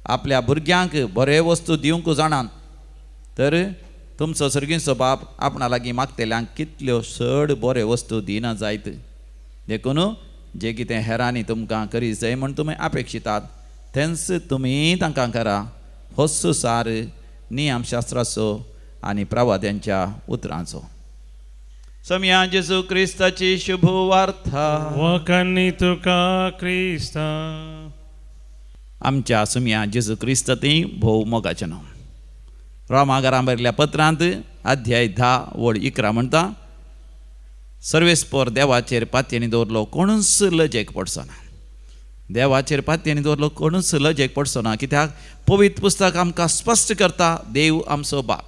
आपल्या भुरग्यांक बरे वस्तू दिवंक जाणात, तर तुमचो सर्गीचो बाप आपणा लागीं मागतल्यांक कितल्यो चड बरे वस्तू दिना जायत. देखून जे कितें हेरांनी तुमकां करी जाय म्हण तुमी अपेक्षितात, तेंच तुमी तांकां करा. होच सार नियमशास्त्राचो आनी प्रवाद्यांच्या उतरांचो. समया जेजू क्रिस्ताची शुभ वार्ता. वकान्नी तुका क्रिस्ता. आमच्या सुम्या जेजू क्रिस्त ती भोव मोगाचें नांव. रोमाकारां बरयल्ल्या पत्रांत अध्याय 10 वड 11 म्हणटा, सर्वेस्पर देवाचेर पातयेनी दवरलो कोणूच लजेक पडचो ना. देवाचेर पातयेनी दवरलो कोणूच लजेक पडचो ना. कित्याक पवित्र पुस्तक आमकां स्पश्ट करता, देव आमचो बाप.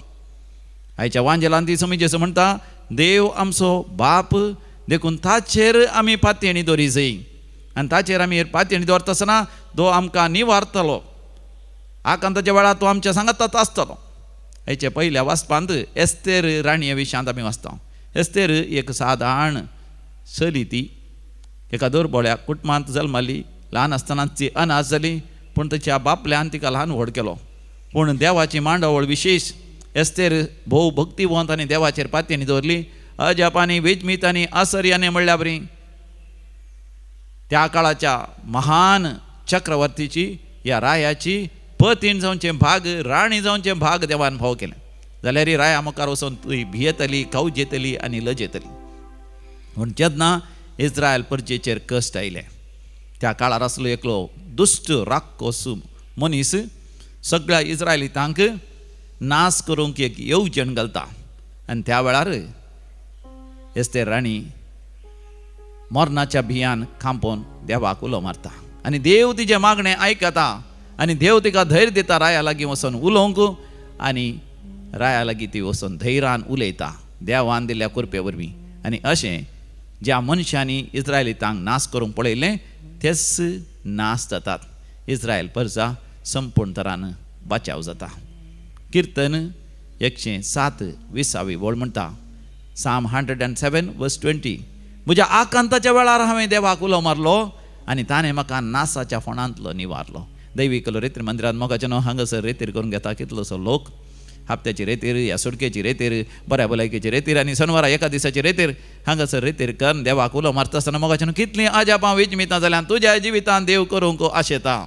आयच्या वांजेलांत ती समी जेजू म्हणटा, देव आमचो बाप, देखून ताचेर आमी पातयेनी दवरी जाय. आनी ताचेर आमी पातयेनी दवरता आसतना तो आमकां निवारतलो. आकांताच्या वेळार तो आमच्या सांगाताच आसतलो. हेचे पयल्या वाचपांत एस्तेर राणये विशयांत आमी वाचता. एस्तेर एक सादारण चली. ती एका दुर्बळ्या कुटुंबांत जल्मली. ल्हान आसतनाच ती अनाथ जाली, पूण तिच्या बापल्यान तिका ल्हान व्हड केलो. पूण देवाची मांडावळ विशेश. एस्तेर भोव भक्तिवंत आनी देवाचेर पातयेनी दवरली. अजापांनी वेजमीतांनी आश्चर्याने म्हणल्या बरी त्या काळाच्या महान चक्रवर्तीची, ह्या रायाची पतीन जावचे भाग, राणी जावचे भाग देवान भाव केले. जाल्यार ही राया मुखार वचून ती भियेतली, कावज येतली आनी लज येतली. पूण जेन्ना इस्रायल परजेचेर कश्ट आयले, त्या काळार आसलो एकलो दुश्ट राक्षस मनीस सगळ्या इस्रायलितांक नाश करूंक एक येवजण घालता. आनी त्या वेळार एस्तेर राणी मरणाच्या भियान खांपोवन देवाक उलो मारता. आनी देव तिचे मागणें आयकता आनी देव तिका धैर्य दिता राया लागीं वचून उलोवंक. आनी राया लागीं ती वचून धैर्यान उलयता देवान दिल्ल्या कृपे वरवीं. आनी अशें ज्या मनशांनी इस्रायलितांक नाश करूंक पळयलें तेच नाश जातात. इस्रायल प्रजा संपूर्ण तरान बचाव जाता. किर्तन 107 20 वळ म्हणटा, साम 107 वर्स 20, म्हज्या आकांताच्या वेळार हांवें देवाक उलो मारलो आनी ताणें म्हाका नासाच्या फोंडांतलो निवारलो. दैवीक रेतीर मंदिरांत मोगाचें न्हू हांगासर रेतीर करून घेता कितलोसो लोक. हप्त्याची रेतीर, ह्या सुडकेची रेतीर, बऱ्या भलायकेची रेतीर आनी शनिवारा एका दिसाची रेतीर हांगासर रेतीर करून देवाक उलो मारता आसतना मोगाचें न्हू कितलीं आजापां वेचमितां जाल्यार तुज्या जिवितांत देव करूंक आशेता.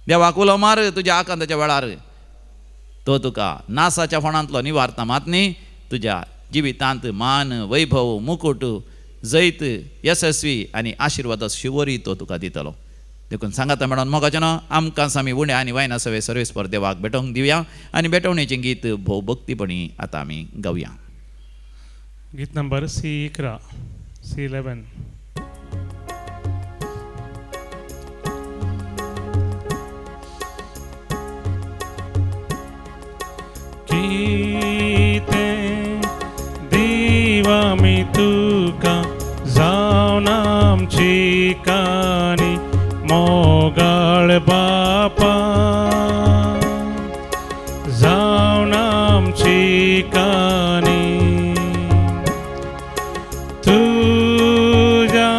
देवाक उलो मार तुज्या आकांताच्या वेळार, तो तुका नासाच्या फोंडांतलो निवारता. मात न्ही तुज्या जिवितांत मान, वैभव, मुकुट, जैत, यशस्वी आनी आशिर्वाद शिवरी तो तुका दितलो. देखून सांगाता मेळोन मोगाचें न्हू आमकां आमी उण्या आनी वायना सवे सर्वेस्पर देवाक भेटोवंक दिवया. आनी भेटवणेचें गीत भोव भक्तीपणी आतां आमी गावया. गीत नंबर C11 C11. कितें दिवा मी तुका जावन आमची काणी मोगाळ बापा, जावन आमची काणी तुज्या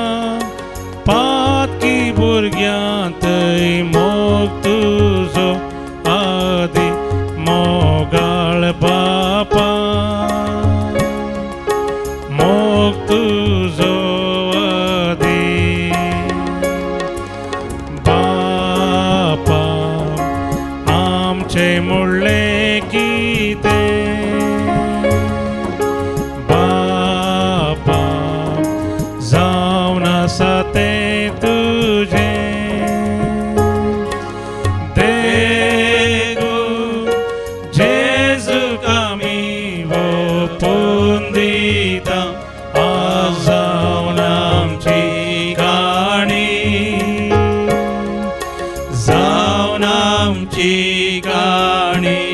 पातकी भुरग्यांत मोग तुजो आदी मोगाळ बापा, मोग तुजो आदी बापा. आमचे मुळ्ळे कितें बापा, जावन आसा तें तुजें. देखून जेजूक आमी ओपून दिता, आज जावन आमची काणी, जावन आमची काणी.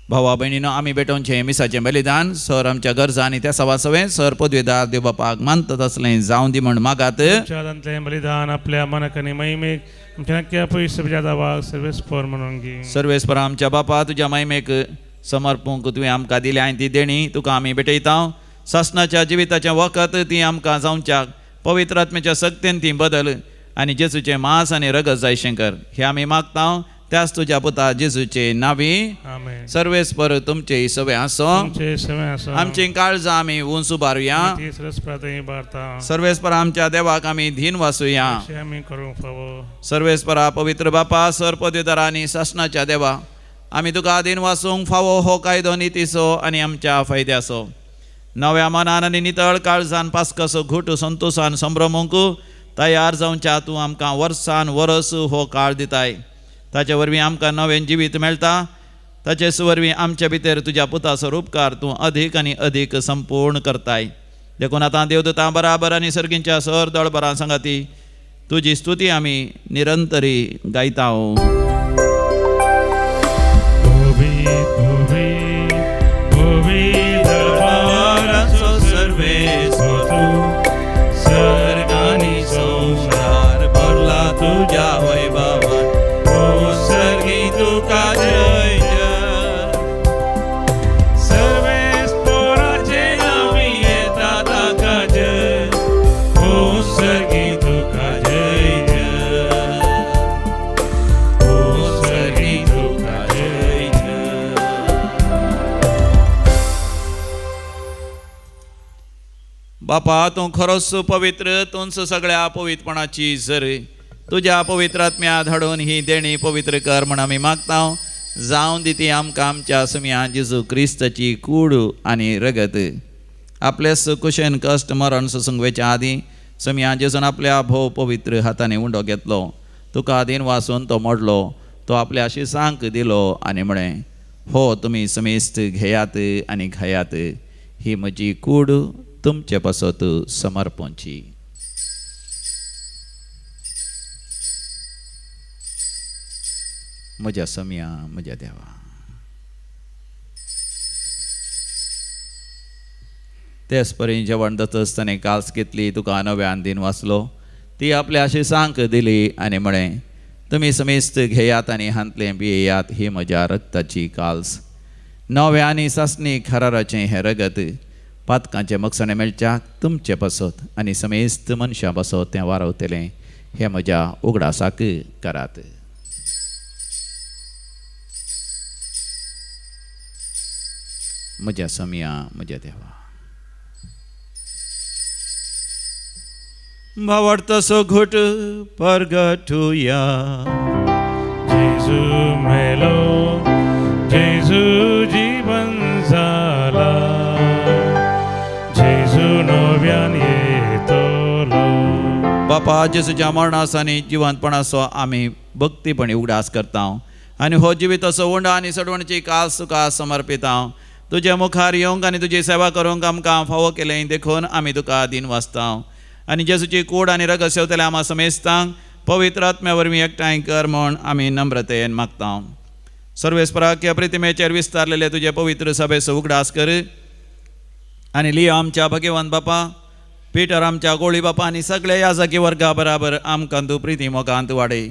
भावा भयणीनो आमी भेटोवचें मिसाचें बलिदान सर आमच्या गरजा आनी त्या सवासवें सर पदवीदार देव बापाक मानता तसलें जावं दी म्हण मागात. दांतलें बलिदान आपल्या मनाक आनी महिमेक आमच्या नक्की पयस दावाक सर्वेस्पर म्हणून घे. सर्वेस्पर आमच्या बापा तुज्या महिमेक समर्पूंक तुवें आमकां दिल्या आनी ती देणी तुका आमी भेटयता. सासणाच्या जिविताचें वखद ती आमकां जावच्याक पवित्र आत्म्याच्या सक्तीन ती बदल आनी जेजूचें मांस आनी रगत जायशें कर हें आमी मागता. त्याच तुज्या पुता जेजूचे नावी आमेन. सर्वेस्पर तुमचे सवे आसो. तुमचे सवे आसो. आमची काळजां आमी उंच उबारुया. ती सरस्वती भारता. सर्वेस्पर आमच्या देवाक आमी धीन वासुया. अशें आमी करूंक फावो. सर्वेस्परा पवित्र बापा सर पदवीदारा आनी शासनाच्या देवा आमी तुका दिन वाचूंक फावो हो कायदो नितीसो आनी आमच्या फायद्याचो नव्या मनान आनी नितळ काळजान पास्कसो घुट संतोषान संभ्रमूंक तयार जावच्या तूं आमकां वर्सान वरस हो काळ दिताय. ताचे वरवीं आमकां नवें जिवीत मेळटा. ताचे वरवीं आमचे भितर तुज्या पुताचो उपकार तूं अधीक आनी अधीक संपूर्ण करताय. देखून आतां देवदूतां बराबर आनी सर्गींच्या सर दळबरां सांगाती तुजी स्तुती आमी निरंतरी गायता. सर्गानी संसार भरला तुझ्या वैभवान ओ सर्गी तुका जय जय. सर्वेस्पराचे आमी येता ताका जय ओ सर्गी तुका जय जय ओ सर्गी तुका जय जय. बापा तूं खरोच पवित्र तूंच सगळ्या पवित्रपणाची झर तुज्या पवित्र आत्म्या धाडून ही देणी पवित्र कर म्हण आमी मागता. जावं दी ती आमकां आमच्या सुम्या जेजू क्रिस्ताची कूड आनी रगत आपलेस कुशेन कश्ट मरण सुसंगवेच्या आदीं सुम्या जेजून आपल्या भोव पवित्र हातांनी उंडो घेतलो. तुका आदीन वाचून तो मोडलो तो आपल्या शिसांक दिलो आनी म्हळें हो तुमी समेस्त घेयात आनी खायात ही म्हजी कूड तुमचे पासत समर्पणची. म्हज्या सम्या म्हज्या देवा तेच परी जेवण दतसताना काल्स घेतली तुका नव्यान दिन वाचलो ती आपल्या शिसांक दिली आनी म्हळें तुमी समेस्त घेयात आनी हांतले पियेयात ही म्हज्या रक्ताची काल्स नव्या आनी सासणी खराराचें हें रगत पातकांचे मगसणे मेळच्याक तुमचे पासत आनी समेस्त मनशां पासत तें वारवतलें हें म्हज्या उगडासाक करात. म्हज्या सम्या म्हज्या देवा भावार्थसो घुट परगटुया. जेजू मेलो जेजू जीवन जाला जेजू नव्यान येतलो. बापा जेजूच्या मरणासानी जिवंतपणाचो आमी भक्तीपणी उगडास करता आनी हो जिविताचो उंडा आनी सडवणची कास तुका समर्पिता. तुजे मुखार येवंक आनी तुजी सेवा करूंक आमकां फावो केलें देखून आमी तुका दिन वाचता आनी जेजूची कूड आनी रगत सेवतले आमा समेस्तांक पवित्र आत्म्या वरवीं एकठांय कर म्हूण आमी नम्रतेन मागता. सर्वेस्पराक प्रतिमेचेर विस्तारलेले तुजे पवित्र सभेचो उगडास कर आनी लियो आमच्या भगवंत बापा पिटर आमच्या गोळी बापा आनी सगळे याजकी वर्गा बराबर आमकां तूं प्रिती मोगांत वाडय.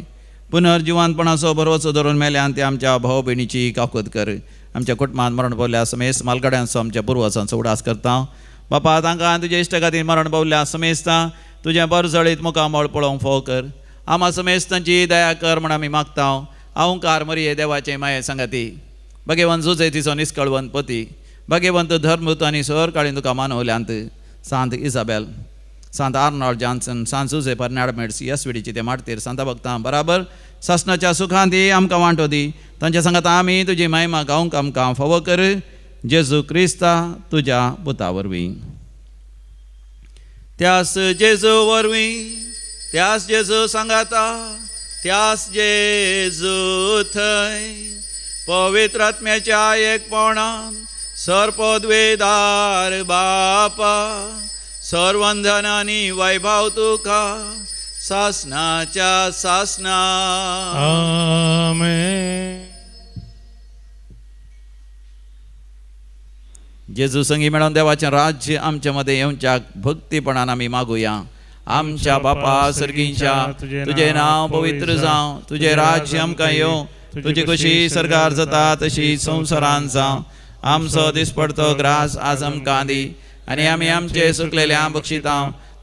पुनर्जिवानपणाचो भरवसो धरून मेल्यान ते आमच्या भाव भयणीची काकूद कर. आमच्या कुटुंबांत मरण पावल्या समेस्त मालगड्यांचो आमच्या पुर्वजांचो उडास करता. बापा तांकां तुजे इश्ट खातीर मरण पावल्या समेस्ता तुजें बरजळीत मुखामळ पळोवंक फोव कर. आमा समेस्तांची दया कर म्हण आमी मागता. अहंकार मरिये देवाचे माये सांगाती भगवंत जुजे तिचो निश्कळवंत पती भगवंत धर्मूत आनी सर काळीन तुका मानवल्यांत सांत इजाबेल सांत आर्नॉल्ड जॉन्सन सांत जुजे फर्नांडमेड्स येसविडीची ते मारतीर सांता भक्तां बराबर सासणाच्या सुखांत दी आमकां वांटो दी. तांच्या सांगात आमी तुजी महिमा गावंक आमकां फावो कर. जेजू क्रिस्ता तुज्या पुता वरवीं त्यास जेजू वरवीं त्यास जेजू सांगाता त्यास जेजू थंय पवित्र आत्म्याच्या एकपणान सरपदवेदार बापा सर्वंधन आनी वैभव तुका सासणाच्या सासणा. आमेन. जेजू संगी मेळून देवाचें राज्य आमच्या मध्ये येवच्या भक्तीपणान आमी मागुया. आमच्या बापा सर्गींच्या तुझे नांव पवित्र जावं, तुझे राज्य आमकां येवं, तुजी कशी सरकार जाता तशी संवसारांत जावं. आमचो दिसपडतो ग्रास आज आमकां दी, आनी आमी आमचे सुकलेल्या बक्षिता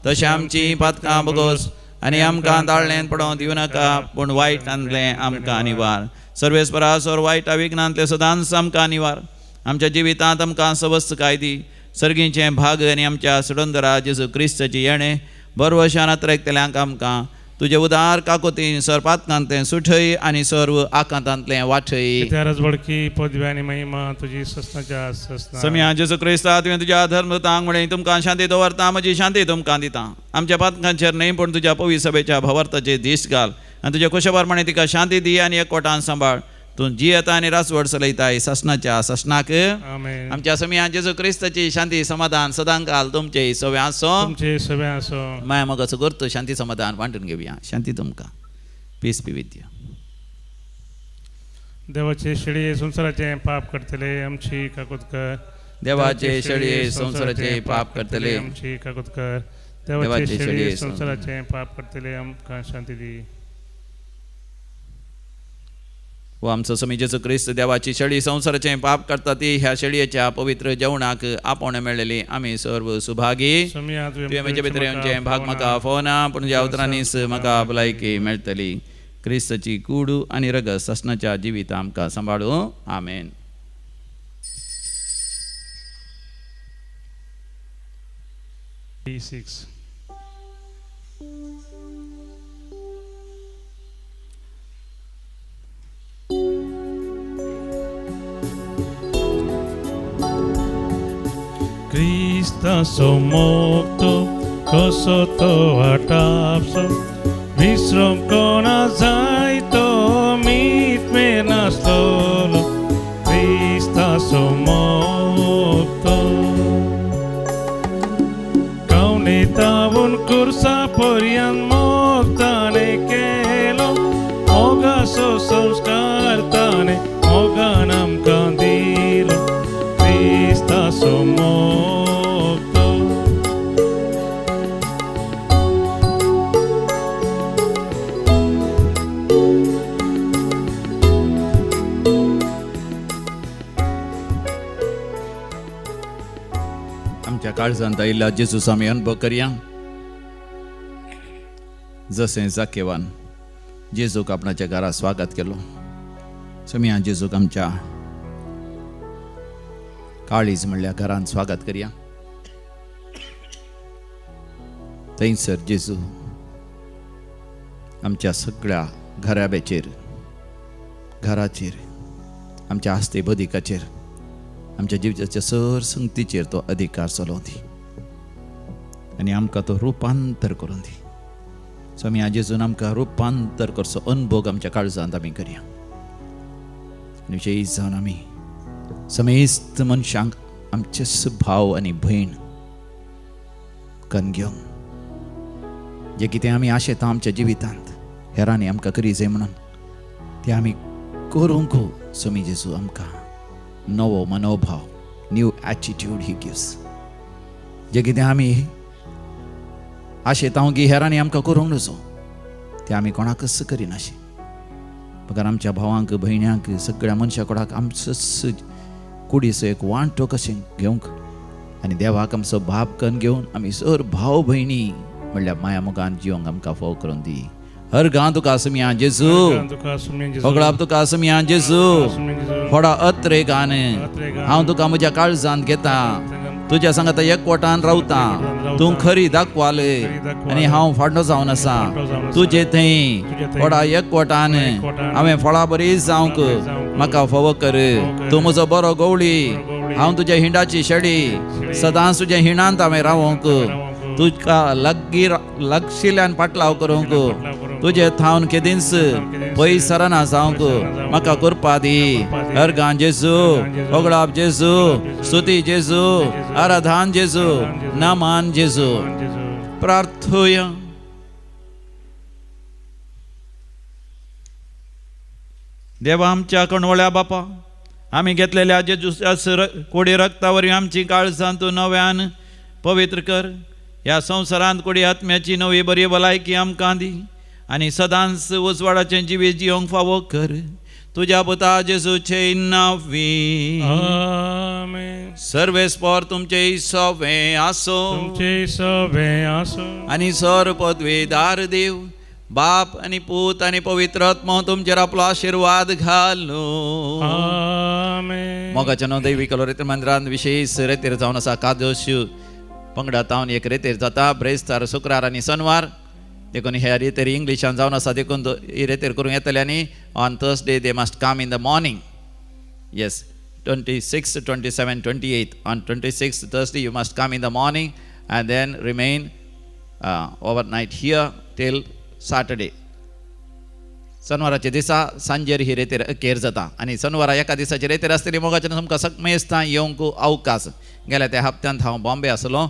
तशें आमची पातकां बगोस, आनी आमकां दाळ्ळेंत पडोवंक दिवं नाका, पूण वायटांतलें आमकां निवार. सर्वेस्परासोर वायटा विघ्नांतले सदांच आमकां निवार. आमच्या जिवितांत आमकां सवस्त दी. सर्गीचे भाग आनी आमच्या सुडोंदरा जेजू क्रिस्ताची येणे बरवशान आत्रेकतल्यांक आमकां तुजे उदार काकोती सरपातकांतलें सुठय आनी सर्व आकांतांतलें वाठय. बडकी पदवी आनी महिमा तुजी सस्नाच्या सस्ना. सम्या जेजू क्रिस्ता तुवें तुज्या धर्मतांक म्हणें तुमकां शांती दवरता, म्हजी शांती तुमकां दिता. आमच्या पातकांचेर न्हय पूण तुज्या पवित्र सभेच्या भवार्थाचेर दीस घाल, आनी तुज्या कुशेप्रमाणे तिका शांती दी आनी एकवटान सांबाळ. तूं जी येता आनी रासवड चलयताय ससनाच्या ससनाक. आमेन. आमच्या सम्या जेजू क्रिस्ताची शांती समाधान सदांच घाल तुमचे सव्या आसो. तुमचे सगळे असो. माया मोगाचो करतो शांती समाधान वांटून घेवया. शांती तुमकां. Peace be with you. देवाचे शेळये संसाराचे पाप करतले आमची काकुत कर. देवाचे शेळये संसाराचे पाप करतले आमची काकुत कर. देवाचे शेळये संसाराचे पाप करतले आमकां शांती दी. व आमचो समी जेजू क्रिस्त देवाची शेळी संसाराचे पाप करता ती ह्या शेळयेच्या पवित्र जेवणाक आपण मेळलेली आमी सर्व सुभागी. तुवें म्हजे भितर येवचें भाग म्हाका फोना, पूण ज्या उतरांनीच म्हाका भलायकी मेळटली. क्रिस्ताची कूड आनी रगत ससनाच्या जिवीत आमकां सांबाळूं. आमेन. Krista somokto kosoto atapso visrom kona zaito mit menastolo. Krista somokto kaunitavun kursa poryan moktane kelo mogaso samskartane moganam kandilo. Krista somokto आमच्या काळजांत आयिल्ल्या जेजूचा आमी अनुभव करया. जशें जाकेवान जेजूक आपणाच्या घरा स्वागत केलो, सम्या जेजूक आमच्या काळीज म्हणल्या घरान स्वागत करया. थंयसर जेजू आमच्या सगळ्या घराब्याचेर, घराचेर, आमच्या आस्ते बदिकाचेर, आमच्या जिविताच्या सर संगतीचेर तो अधिकार चलोवन दी आनी आमकां तो रुपांतर करून दी. सम्या जेजून आमकां रुपांतर करचो अनुभव आमच्या काळजांत आमी करया. आनी विशेश जावन आमी समेस्त मनशांक आमचे भाव आनी भयण कन्न घेवंक जे कितें आमी आशेता आमच्या जिवितांत हेरांनी आमकां करी जाय म्हणून ते आमी करूंक. समी जेजू आमकां नवो मनोभाव, न्यू एटिट्यूड ही गिव्स. जे कितें आमी आशेता की हेरांनी आमकां करूंक नजो ते आमी कोणाकच करिनाशे. बगर आमच्या भावांक भयण्यांक सगळ्या मनशा कोणाक आमचो कुडीचो एक वांटो कशें घेवंक आनी देवाक आमचो बाप कन्न घेवन आमी सर भाव भयणी म्हणल्यार माया मोगान जिवंक आमकां फोव करून दी. हर गां तुका सम्या जेजू, होगळाप तुका सम्या जेजू, व्हडा अत्रे गान हांव तुका म्हज्या काळजांत घेता. तुज्या सांगात एकवटान रावता. तूं खरी दाखवाल आनी हांव फाटो जावन आसा. तुजे थंय व्हडा एकवटान हांवें फळां बरी जावंक म्हाका फोव कर. तूं म्हजो बरो गवळी, हांव तुज्या हिंडाची शेळी, सदांच तुज्या हिणांत हांवें रावंक, तुका लागशिल्ल्यान पाटलाव करूंक, तुजे थावन केदींच पयस सरना जावंक म्हाका करपा दी. अर्गां जेजू, होगळाप जेजू, स्तुती जेजू, आराधन जेजू, नामान जेजू. प्रार्थूया. देवा आमच्या कणवळ्या बापा, आम्ही घेतलेल्या जेजूच्या कोडी रक्तावरील आमची काळजां तूं नव्यान पवित्र कर. ह्या संवसारांत कोडी आत्म्याची नवी बरी भलायकी आमकां दी आनी सदांच उजवाडाचें जिवीत जियोंक फावो कर. तुज्या पुता जेजूचे नांवी आमेन. सर्वेस्पर तुमचे सवे आसो तुमचे सवे आसो आनी सर पदवेदार देव बाप आनी पूत आनी पवित्र आत्मा तुमचेर आपलो आशीर्वाद घालो. आमेन. मोगाच्या न्हू दैवी कलोरेत मंदिरांत विशेष रेतेर जावन आसा. कादोश पंगडा तावन एक रेतेर जाता ब्रेस्तार शुक्रार आनी शनवार देखून ह्या रेतेर इंग्लिशान जावन आसा देखून ही रेतेर करूंक येतले आनी on Thursday they must come in the morning. Yes 26, 27, 28 on 26th Thursday you must come in the morning and then remain overnight here till Saturday. शनिवाराच्या दिसा सांजेर ही रेतेर केर जाता आनी शनिवारा एका दिसाची रेतेर आसतली. मोगाच्यान तुमकां सकमेस्तां येवंक अवकाश. गेल्या त्या हप्त्यांत हांव बॉम्बे आसलो.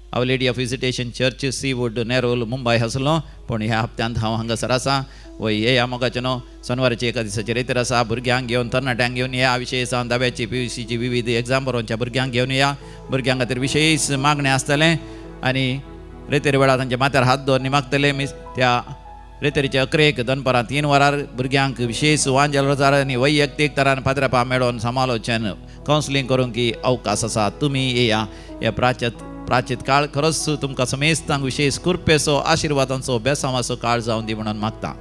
Our Lady of Visitation Church Seawood Nerul Mumbai आसलो पूण ह्या हप्त्यांत हांव हांगासर आसा. वय येया मोगाचें न्हू शनिवाराची एका दिसाची रेतेर आसा. भुरग्यांक घेवन तरणाट्यांक घेवन या विशेश जावन दाव्याची PUCची विविध एग्जाम बरोवच्या भुरग्यांक घेवन या. भुरग्यां खातीर विशेश मागणें आसतलें आनी रेतेर वेळार तांच्या माथ्यार हात दवरून मागतले. त्या रेतेरीच्या 11 दनपारां 3 वरार भुरग्यांक विशेष वांजेल रोजार आनी वैयक्तीक तरान पाद्रपा मेळोवन समालोचन कावन्सिलींग करूंक ही अवकाश आसा. तुमी येया. हे प्राचीत काळ खरोच तुमकां समेस्तांक विशेष कृपेचो आशिर्वादांचो बेसांवाचो काळ जावन दी म्हणून मागता.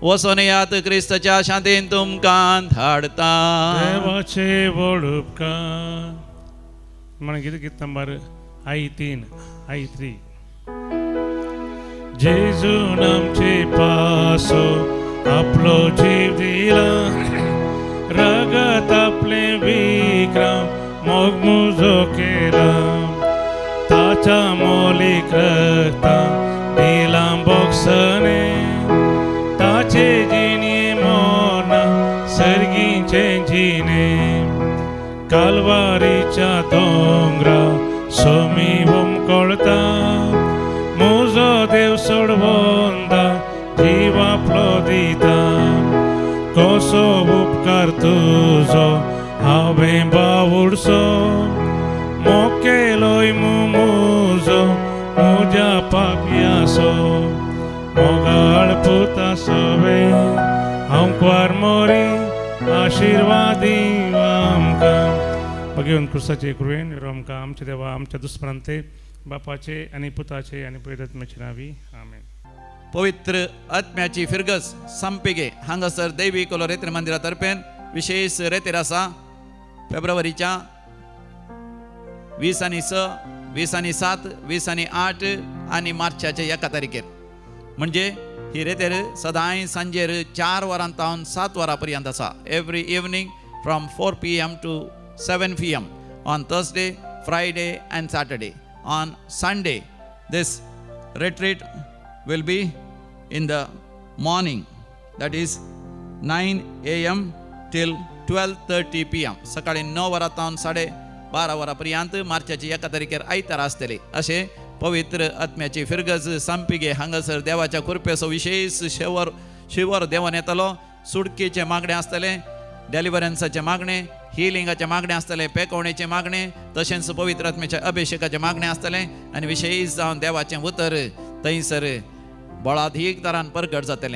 वचोन येयात क्रिस्ताच्या शांतीन तुमकां धाडता. देवाचे व्हड उपकार. म्हणून गीत नंबर I3 I3. जेजून आमचे पासो आपलो जीव दिला. रगत आपले विक्रम मोग मुजो केला. ताच्या मोलीक रक्तां दिला बोगसने. ताचे जिणे मोना सर्गीचे जिणे. कालवारीच्या दोंगरा सोमी हुमकळता. मुजो देव सोडवोंदा जीव आपलो दिता. कसो उपकार तुजो हांवें बावुडसो. मोकेलोय मुजो मुज्या पापयासो. मोगाळ पुता सोवे हांव क्वार मोरी आशिर्वादी आमकां. भगवंत क्रिस्ताचे कृपेन आमकां आमचे देवा आमच्या दुस्परांते बापाचे आनी पुताचे आनी पवित्र आत्म्याचे नांवी आमेन. पवित्र आत्म्याची फिरगस संपेगे हांगासर दैवी कलोरेत्र मंदिरा तर्फेन विशेष रेतेर आसा. फेब्रुवारीच्या 20 आणि 6, 20 आणि 7, 20 आणि 8 आणि मार्चाच्या 1 तारखेर. म्हणजे ही रेतेर सदांय सांजेर 4 वरांतावन 7 वरां पर्यंत आसा. Every evening from 4 PM to 7 PM on Thursday, Friday and Saturday. On Sunday, this retreat will be in the morning, that is 9 AM till 12:30 PM. सकाळी 9 वरांतावन 12:30 वरांपर्यंत मार्चाची 1 तारखेर आयतार आसतले. अशे पवित्र आत्म्याची फिरगज संपिगे हांगासर देवाच्या कृपेचो विशेष शिवर देवान येतलो. सुडकेचे मागणे आसतले, डेलिव्हरन्साचे मागणे, हिलिंगाचे मागणे आसतले, पेकवणेचे मागणे, तशेंच पवित्र आत्म्याच्या अभिषेकाचे मागणे आसतले आनी विशेष जावन देवाचें उतर थंयसर बळाधीक तरान प्रगट जातलें.